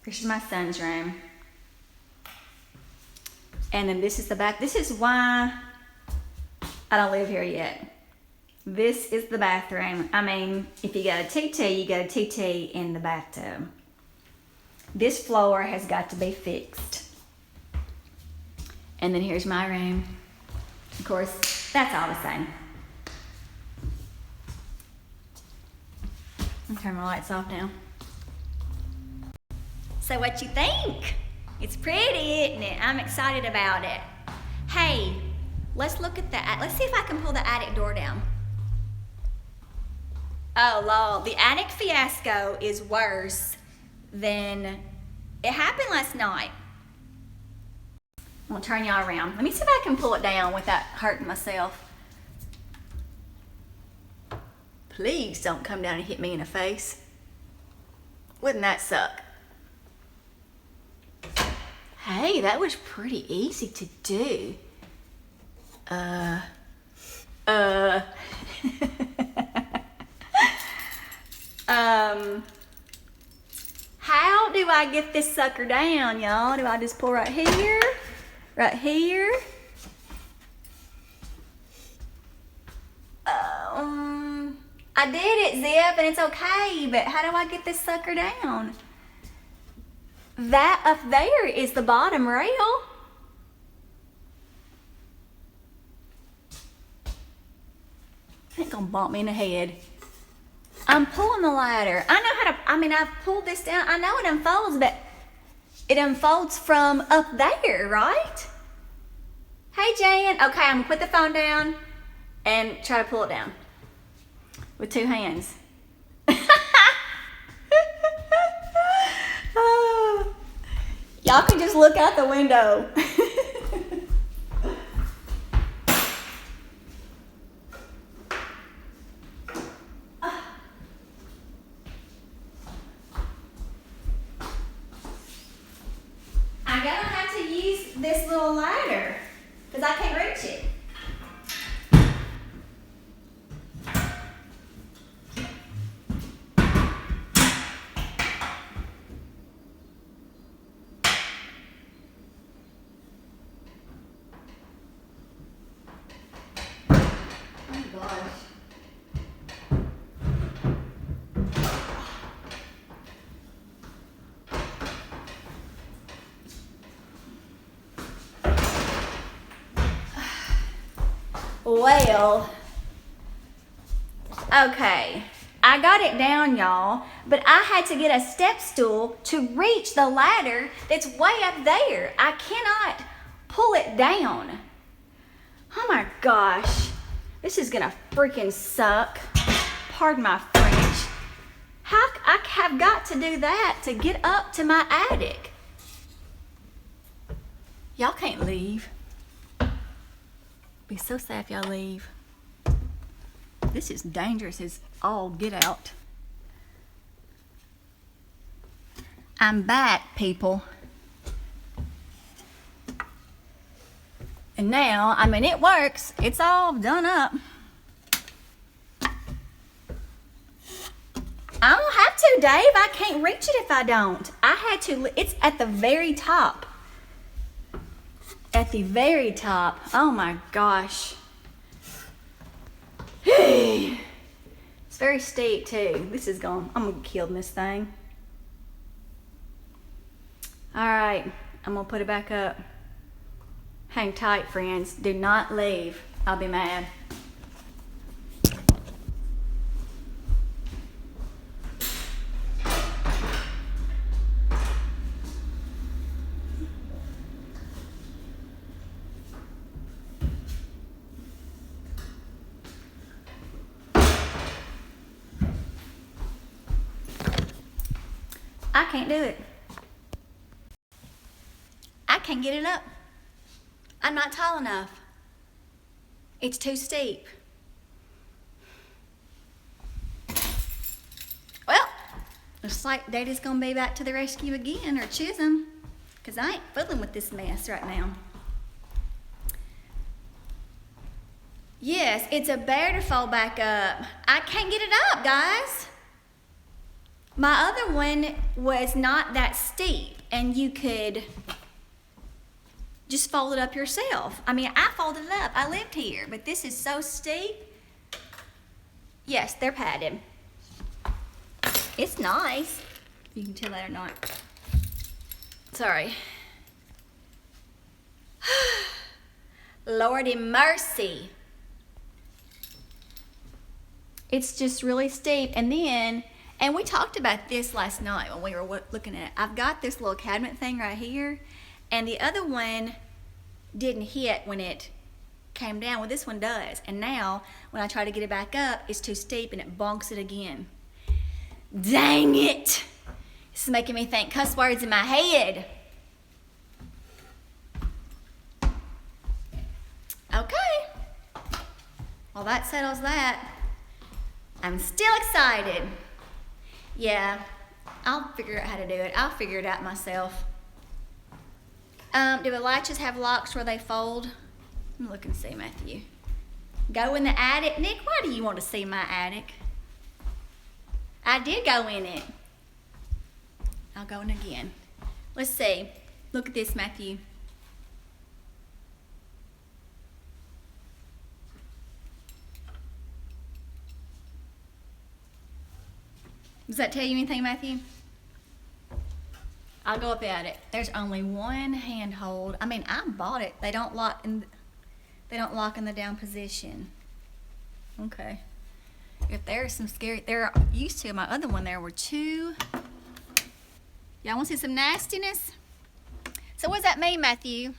This is my son's room. And then this is the back. This is why I don't live here yet. This is the bathroom. I mean, if you got a TT, you got a TT in the bathtub. This floor has got to be fixed. And then here's my room. Of course, that's all the same. I'll turn my lights off now. So what you think? It's pretty, isn't it? I'm excited about it. Hey, let's look at that. Let's see if I can pull the attic door down. Oh, Lord, the attic fiasco is worse than it happened last night. I'm gonna turn y'all around. Let me see if I can pull it down without hurting myself. Please don't come down and hit me in the face. Wouldn't that suck? Hey, that was pretty easy to do. How do I get this sucker down, y'all? Do I just pull right here? Right here? I did it, Zip, and it's okay, but how do I get this sucker down? That up there is the bottom rail. Ain't gonna bump me in the head. I'm pulling the ladder. I know how to, I've pulled this down. I know it unfolds, but it unfolds from up there, right? Hey, Jan. Okay, I'm gonna put the phone down and try to pull it down with two hands. Y'all can just look out the window. I'm gonna have to use this little ladder because I can't reach it. Well, okay, I got it down, y'all, but I had to get a step stool to reach the ladder that's way up there. I cannot pull it down. Oh my gosh, this is gonna freaking suck. Pardon my French. How I have got to do that to get up to my attic? Y'all can't leave. Be so sad if y'all leave. This is dangerous as all get out. I'm back, people. And now, it works. It's all done up. I don't have to, Dave. I can't reach it if I don't. I had to, it's at the very top. At the very top. Oh my gosh. It's very steep too. This is I'm gonna kill this thing. All right, I'm gonna put it back up. Hang tight, friends. Do not leave. I'll be mad. I can't do it. I can't get it up. I'm not tall enough. It's too steep. Well, looks like Daddy's gonna be back to the rescue again, or Chisholm, because I ain't fooling with this mess right now. Yes, it's a bear to fall back up. I can't get it up, guys. My other one was not that steep, and you could just fold it up yourself. I mean, I folded it up. I lived here, but this is so steep. Yes, they're padded. It's nice. You can tell that or not. Sorry. Lordy mercy. It's just really steep. And we talked about this last night when we were looking at it. I've got this little cabinet thing right here, and the other one didn't hit when it came down. Well, this one does. And now, when I try to get it back up, it's too steep and it bonks it again. Dang it! This is making me think cuss words in my head. Okay. Well, that settles that. I'm still excited. Yeah, I'll figure out how to do it. I'll figure it out myself. Do the latches have locks where they fold? Let me look and see, Matthew. Go in the attic. Nick, why do you want to see my attic? I did go in it. I'll go in again. Let's see. Look at this, Matthew. Does that tell you anything, Matthew? I'll go up at it. There's only one handhold. I mean, I bought it. They don't lock in the down position. Okay. If there's some scary, there used to, my other one there were two. Y'all want to see some nastiness? So what does that mean, Matthew?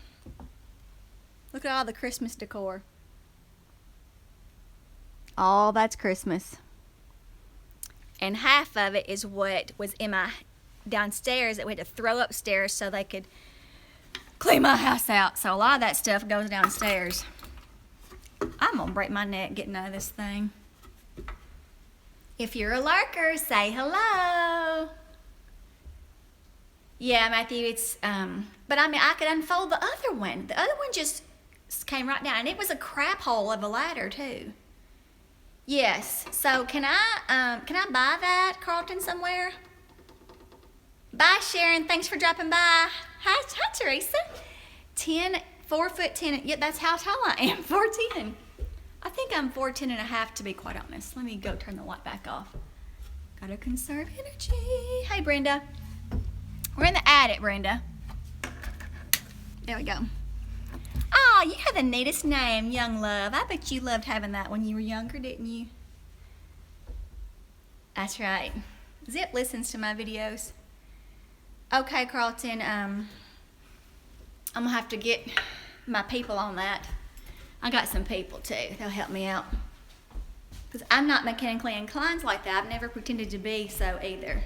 Look at all the Christmas decor. All that's Christmas. And half of it is what was in my downstairs that we had to throw upstairs so they could clean my house out. So a lot of that stuff goes downstairs. I'm gonna break my neck getting out of this thing. If you're a lurker, say hello. Yeah, Matthew, it's, but I mean, I could unfold the other one. The other one just came right down, and it was a crap hole of a ladder too. Yes, so can I buy that, Carlton, somewhere? Bye, Sharon, thanks for dropping by. Hi, Teresa. 4'10", yeah, that's how tall I am, 4'10". I think I'm 4'10" and a half, to be quite honest. Let me go turn the light back off. Gotta conserve energy. Hey, Brenda. We're in the attic, Brenda. There we go. Oh, you have the neatest name, Young Love. I bet you loved having that when you were younger, didn't you? That's right. Zip listens to my videos. Okay, Carlton, I'm gonna have to get my people on that. I got some people too. They'll help me out. Because I'm not mechanically inclined like that. I've never pretended to be so either.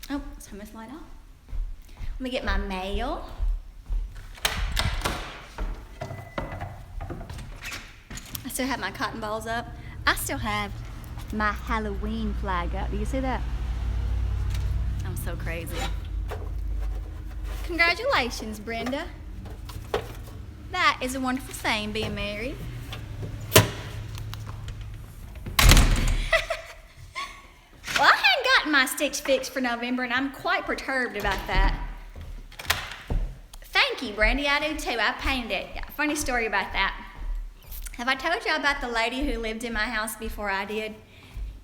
Oh, let's turn this light off. Let me get my mail. I still have my cotton balls up. I still have my Halloween flag up. Do you see that? I'm so crazy. Congratulations, Brenda. That is a wonderful thing, being married. Well, I hadn't gotten my stitch fixed for November, and I'm quite perturbed about that. Thank you, Brandy. I do too. I painted it. Yeah, funny story about that. Have I told you about the lady who lived in my house before I did?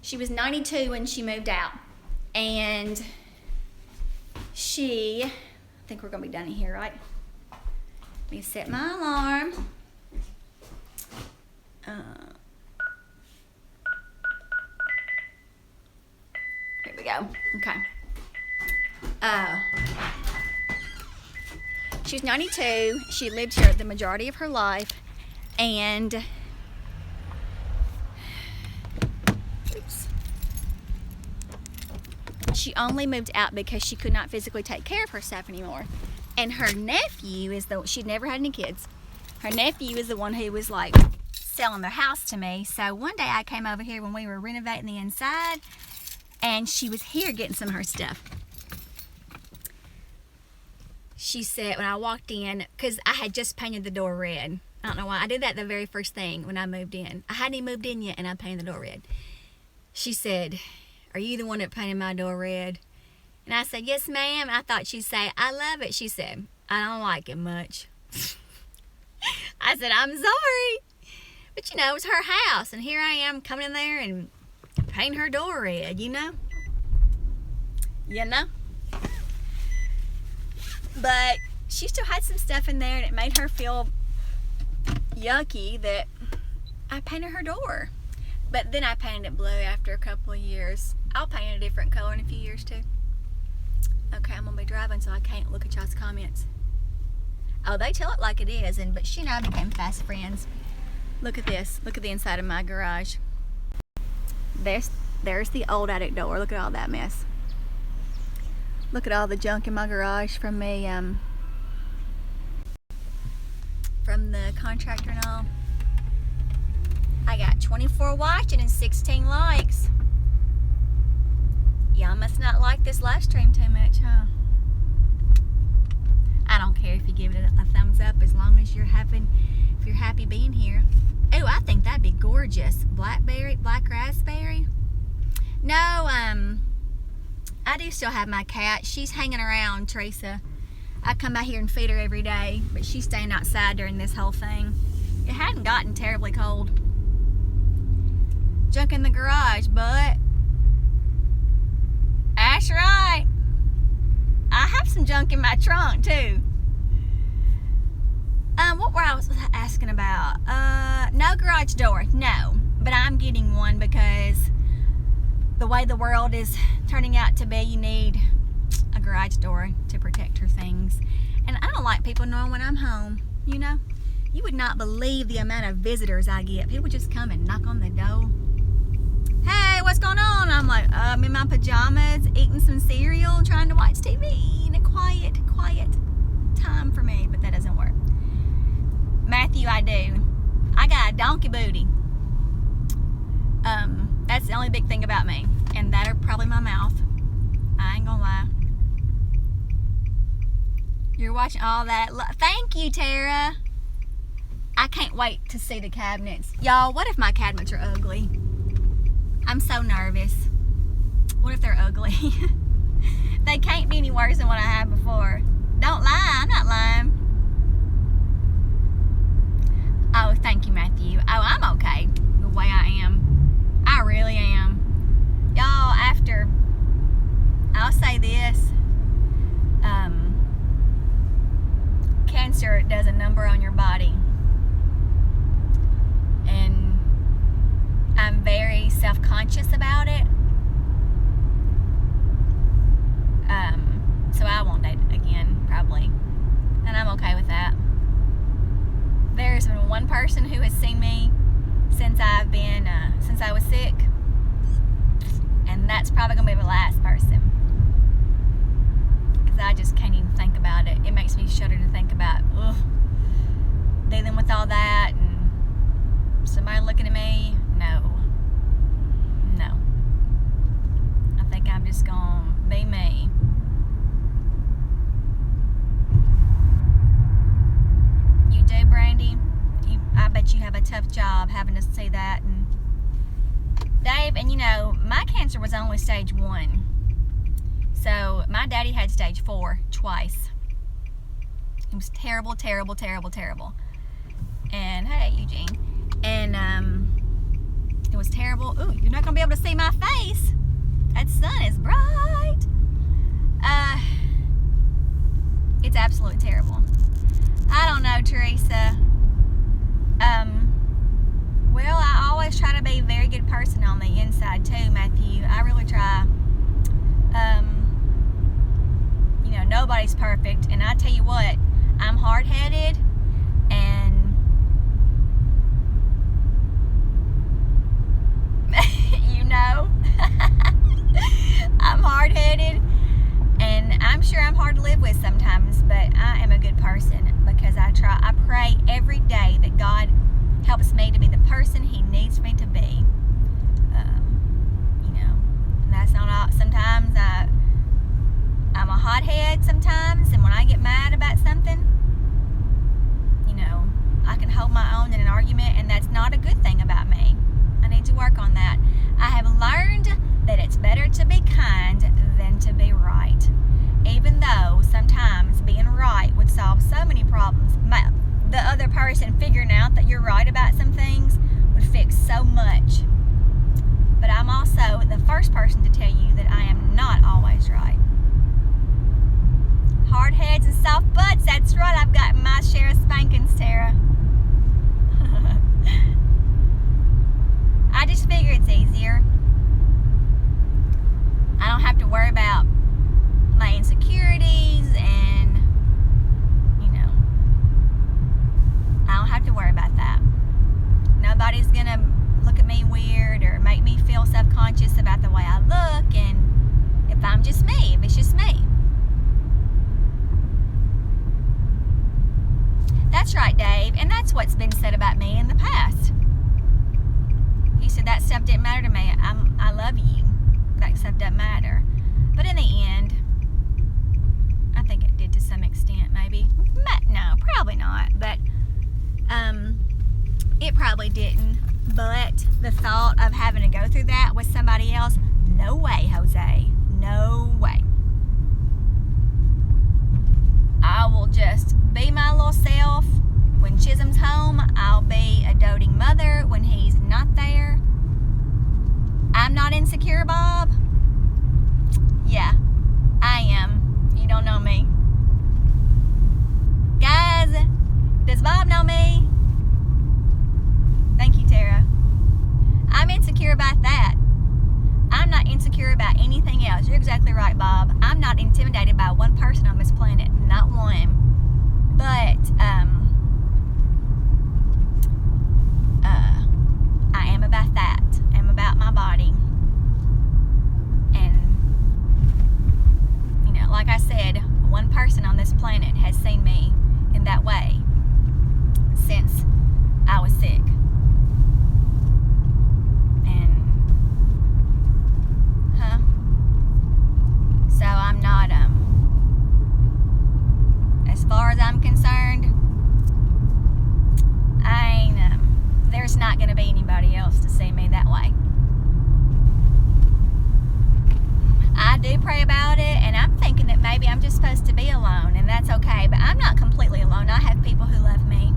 She was 92 when she moved out. And I think we're going to be done in here, right? Let me set my alarm. Here we go. Okay. She was 92. She lived here the majority of her life. And she only moved out because she could not physically take care of herself anymore. And her nephew is she'd never had any kids. Her nephew is the one who was like selling their house to me. So one day I came over here when we were renovating the inside, and she was here getting some of her stuff. She said when I walked in, because I had just painted the door red. I don't know why. I did that the very first thing when I moved in. I hadn't even moved in yet, and I painted the door red. She said, "Are you the one that painted my door red?" And I said, "Yes, ma'am." I thought she'd say, "I love it." She said, "I don't like it much." I said, "I'm sorry. But, you know, it was her house. And here I am coming in there and painting her door red, you know? You know? But she still had some stuff in there, and it made her feel yucky that I painted her door. But then I painted it blue after a couple of years. I'll paint a different color in a few years, too. Okay, I'm gonna be driving, so I can't look at y'all's comments. Oh, they tell it like it is, but she and I became fast friends. Look at this. Look at the inside of my garage. There's the old attic door. Look at all that mess. Look at all the junk in my garage from me, from the contractor and all. I got 24 watching and 16 likes. Y'all must not like this live stream too much, huh? I don't care if you give it a thumbs up as long as you're happy being here. Oh, I think that'd be gorgeous. Black raspberry. No, I do still have my cat. She's hanging around, Teresa. I come out here and feed her every day, but she's staying outside during this whole thing. It hadn't gotten terribly cold. Junk in the garage, but that's right. I have some junk in my trunk too. What were I asking about? No garage door, no. But I'm getting one because the way the world is turning out to be, you need a garage door to protect your things. And I don't like people knowing when I'm home, you know? You would not believe the amount of visitors I get. People just come and knock on the door. Hey, what's going on? I'm like, I'm in my pajamas, eating some cereal, trying to watch TV in a quiet time for me, but that doesn't work. Matthew, I do. I got a donkey booty. That's the only big thing about me. And that are probably my mouth. I ain't gonna lie. You're watching all that. Thank you, Tara. I can't wait to see the cabinets. Y'all, what if my cabinets are ugly? I'm so nervous. What if they're ugly? They can't be any worse than what I had before. Don't lie, I'm not lying. Oh, thank you, Matthew. Oh, I'm okay the way I am. I really am. Y'all, I'll say this. Cancer does a number on your body. And I'm very self-conscious about it. So I won't date again, probably. And I'm okay with that. There's been one person who has seen me since I was sick. And that's probably going to be the last person. Because I just can't even think about it. It makes me shudder to think about, dealing with all that and somebody looking at me. No. I think I'm just going to be me. You do, Brandy? I bet you have a tough job having to see that. And Dave, and you know, my cancer was only stage 1. So my daddy had stage 4 twice. It was terrible. And hey, Eugene. And it was terrible. Ooh, you're not gonna be able to see my face. That sun is bright. It's absolutely terrible. I don't know, Teresa. Well, I always try to be a very good person on the inside too, Matthew. I really try. You know, nobody's perfect, and I tell you what, I'm hard-headed, and you know, I'm hard hard-headed, and I'm sure I'm hard to live with sometimes, but I am a good person because I pray every day that God helps me to be the person He needs me to be. And that's not all. Sometimes I'm a hothead sometimes, and when I get mad about something, I can hold my own in an argument, and that's not a good thing about me. I need to work on that. I have learned that it's better to be kind than to be right. Even though sometimes being right would solve so many problems. The other person figuring out that you're right about some things would fix so much. But I'm also the first person to tell you that I am not always right. Hard heads and soft butts, that's right. I've got my share of spankings, Tara. I just figure it's easier. I don't have to worry about my insecurities, and I don't have to worry about that. Nobody's gonna look at me weird or make me feel self-conscious about the way I look, and if I'm just me, if it's just me. That's right, Dave, and that's what's been said about me in the past. He said that stuff didn't matter to me. I love you. That stuff doesn't matter. But in the end, I think it did to some extent, maybe. No, probably not. But it probably didn't. But the thought of having to go through that with somebody else, no way, Jose. No way. I will just be my little self. When Chisholm's home, I'll be a doting mother when he's not there. I'm not insecure, Bob. Yeah, I am. You don't know me. Guys, does Bob know me? Thank you, Tara. I'm insecure about that. I'm not insecure about anything else. You're exactly right, Bob. I'm not intimidated by one person on this planet. Not one. But, I am about that. I'm about my body. And, like I said, one person on this planet has seen me in that way since I was sick. So I'm not, as far as I'm concerned, there's not going to be anybody else to see me that way. I do pray about it, and I'm thinking that maybe I'm just supposed to be alone, and that's okay, but I'm not completely alone. I have people who love me.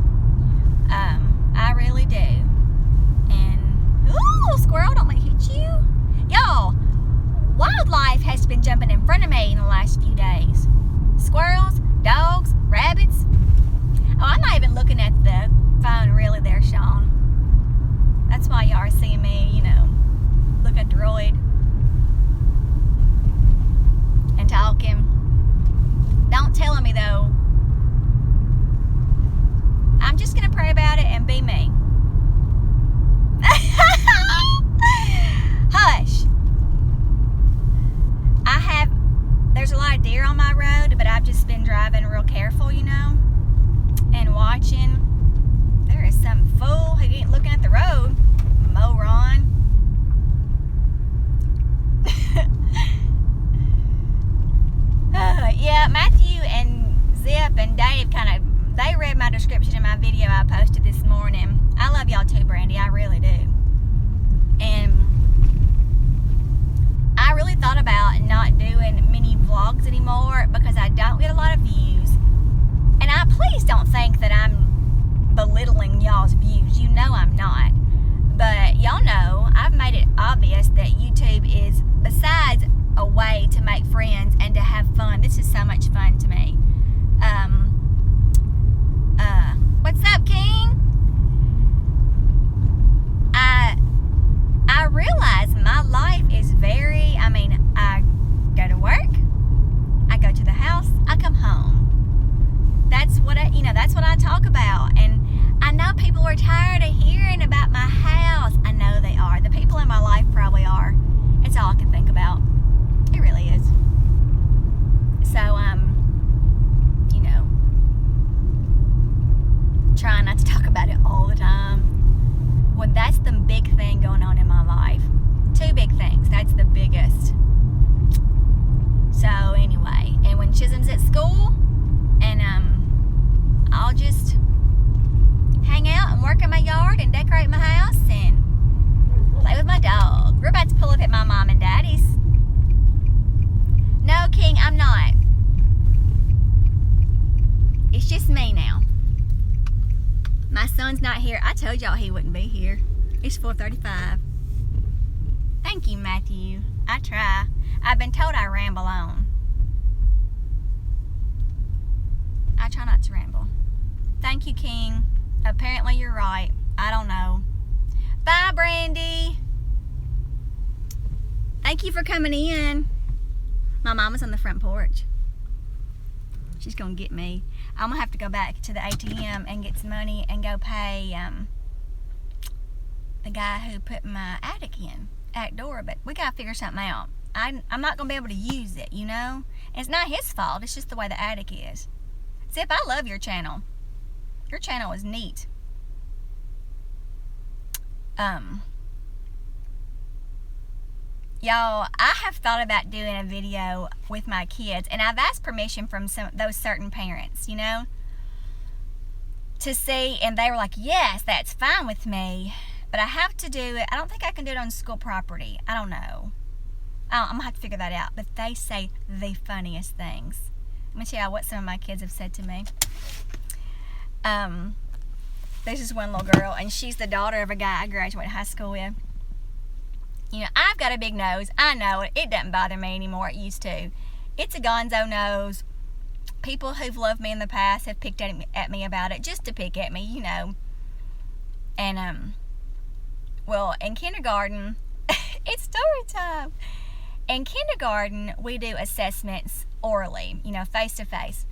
I really do. And, ooh, squirrel, don't let me hit you. Y'all, wildlife has been jumping in front of me in the last few days. Squirrels, dogs, rabbits. Oh, I'm not even looking at the phone really there, Sean. That's why y'all are seeing me, look at droid and talking. Don't tell me though. I'm just gonna pray about it and be me. Hush. There's a lot of deer on my road, but I've just been driving real careful, and watching. There is some fool who ain't looking at the road. Moron. Yeah, Matthew and Zip and Dave they read my description in my video I posted this morning. I love y'all too, Brandy. I really do. And I really thought about not doing mini vlogs anymore because I don't get a lot of views. And please don't think that I'm belittling y'all's views. You know I'm not. But y'all know I've made it obvious that YouTube is, besides a way to make friends and to have fun, this is so much fun to me. What's up, King? I realize my life is I go to work, I go to the house, I come home. That's what I talk about. And I know people are tired of hearing about my house. I know they are. The people in my life probably are. It's all I can think about. It really is. anyway. And when Chisholm's at school, and I'll just hang out and work in my yard and decorate my house and play with my dog. We're about to pull up at my mom and daddy's. No, King, I'm not. It's just me now. My son's not here. I told y'all he wouldn't be here. It's 4:35. Thank you, Matthew. I try. I've been told I ramble on. I try not to ramble. Thank you, King. Apparently you're right. I don't know. Bye, Brandy. Thank you for coming in. My mama's on the front porch. She's gonna get me. I'm gonna have to go back to the ATM and get some money and go pay the guy who put my attic door, but we gotta figure something out. I'm not gonna be able to use it, you know? It's not his fault, it's just the way the attic is. Zip, I love your channel. Your channel is neat. Y'all, I have thought about doing a video with my kids, and I've asked permission from those certain parents, you know, to see, and they were like, yes, that's fine with me, but I have to do it. I don't think I can do it on school property. I don't know. I'm going to have to figure that out, but they say the funniest things. Let me tell you what some of my kids have said to me. There's this one little girl, and she's the daughter of a guy I graduated high school with. You know, I've got a big nose. I know it. It doesn't bother me anymore. It used to. It's a gonzo nose. People who've loved me in the past have picked at me about it just to pick at me, you know. And, well, in kindergarten, it's story time. In kindergarten, we do assessments orally, you know, face to face.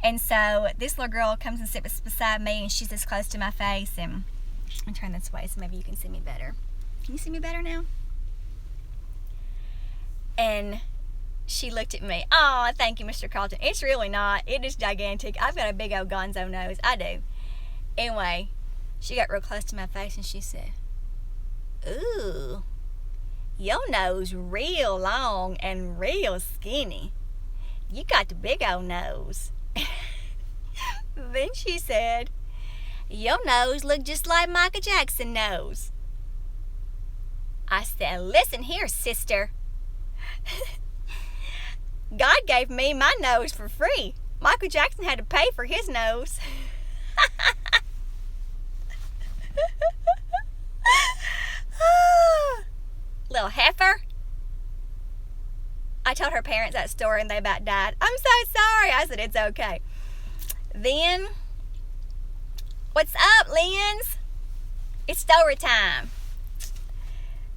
And so this little girl comes and sits beside me, and she's this close to my face. And I'm turn this way so maybe you can see me better. Can you see me better now? And she looked at me. Oh, thank you, Mr. Carlton. It's really not. It is gigantic. I've got a big old gonzo nose. I do. Anyway, she got real close to my face and she said, ooh, your nose real long and real skinny. You got the big old nose. Then she said, your nose look just like Michael Jackson nose. I said, listen here, sister. God gave me my nose for free. Michael Jackson had to pay for his nose. Little heifer. I told her parents that story and they about died. I'm so sorry. I said, it's okay. Then, what's up, Lens? It's story time.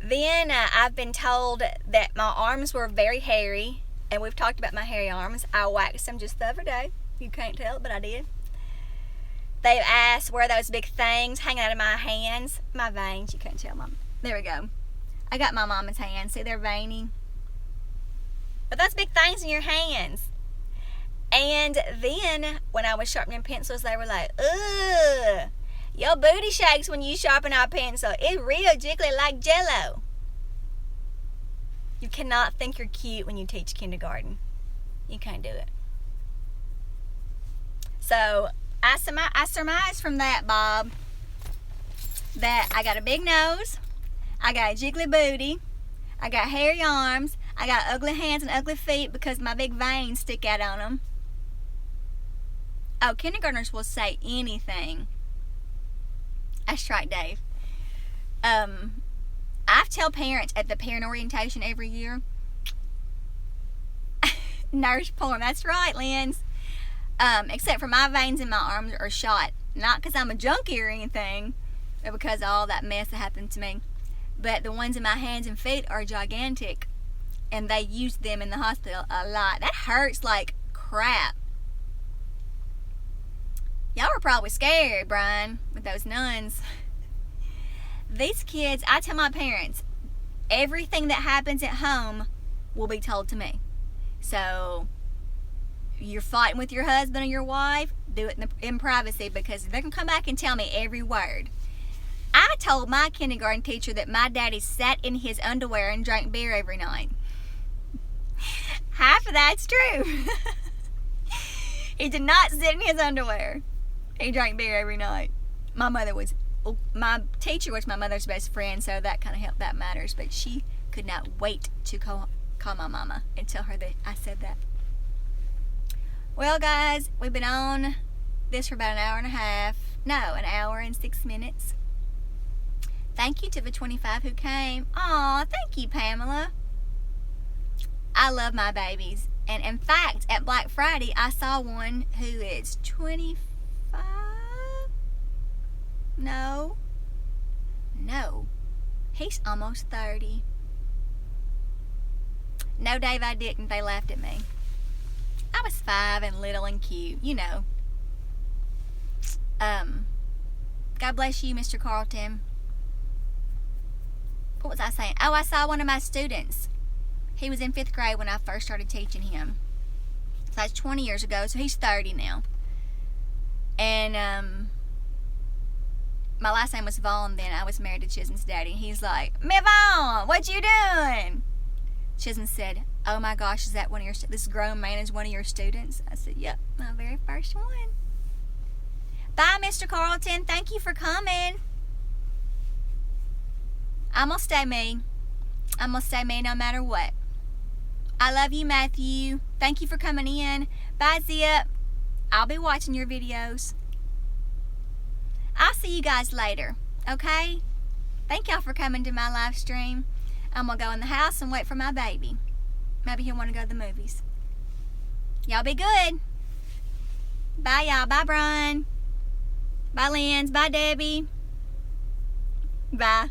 Then I've been told that my arms were very hairy, and we've talked about my hairy arms. I waxed them just the other day. You can't tell, but I did. They've asked where those big things hanging out of my hands. My veins, you can't tell, Mom. There we go. I got my mama's hands. See, they're veiny. But those big things in your hands. And then when I was sharpening pencils, they were like, ugh. Your booty shakes when you sharpen our pencil. It's real jiggly like Jello. You cannot think you're cute when you teach kindergarten. You can't do it. So I surmise from that, Bob, that I got a big nose, I got a jiggly booty, I got hairy arms, I got ugly hands and ugly feet because my big veins stick out on them. Oh, kindergartners will say anything. That's right, Dave. I tell parents at the parent orientation every year, nurse porn. That's right, Lens. Except for my veins in my arms are shot. Not because I'm a junkie or anything, or because of all that mess that happened to me. But the ones in my hands and feet are gigantic. And they use them in the hospital a lot. That hurts like crap. Y'all were probably scared, Brian, with those nuns. These kids, I tell my parents, everything that happens at home will be told to me. So, you're fighting with your husband or your wife, do it in privacy because they're going to come back and tell me every word. I told my kindergarten teacher that my daddy sat in his underwear and drank beer every night. Half of that's true. He did not sit in his underwear. He drank beer every night. My teacher was my mother's best friend, so that kind of helped that matters. But she could not wait to call my mama and tell her that I said that. Well, guys, we've been on this for about an hour and a half. No, an hour and 6 minutes. Thank you to the 25 who came. Aw, thank you, Pamela. I love my babies. And in fact, at Black Friday, I saw one who is 25. No. He's almost 30. No, Dave, I didn't. They laughed at me. I was 5 and little and cute, you know. God bless you, Mr. Carlton. What was I saying? Oh, I saw one of my students. He was in 5th grade when I first started teaching him. So that's 20 years ago, so he's 30 now. And my last name was Vaughn then. I was married to Chisholm's daddy. And he's like, "Miss Vaughn, what you doing?" Chisholm said, "Oh my gosh, is that one of your this grown man is one of your students?" I said, "Yep, my very first one." Bye, Mr. Carlton. Thank you for coming. I'm going to stay me. I'm going to stay me no matter what. I love you, Matthew. Thank you for coming in. Bye, Zip. I'll be watching your videos. I'll see you guys later, okay? Thank y'all for coming to my live stream. I'm going to go in the house and wait for my baby. Maybe he'll want to go to the movies. Y'all be good. Bye, y'all. Bye, Brian. Bye, Lens. Bye, Debbie. Bye.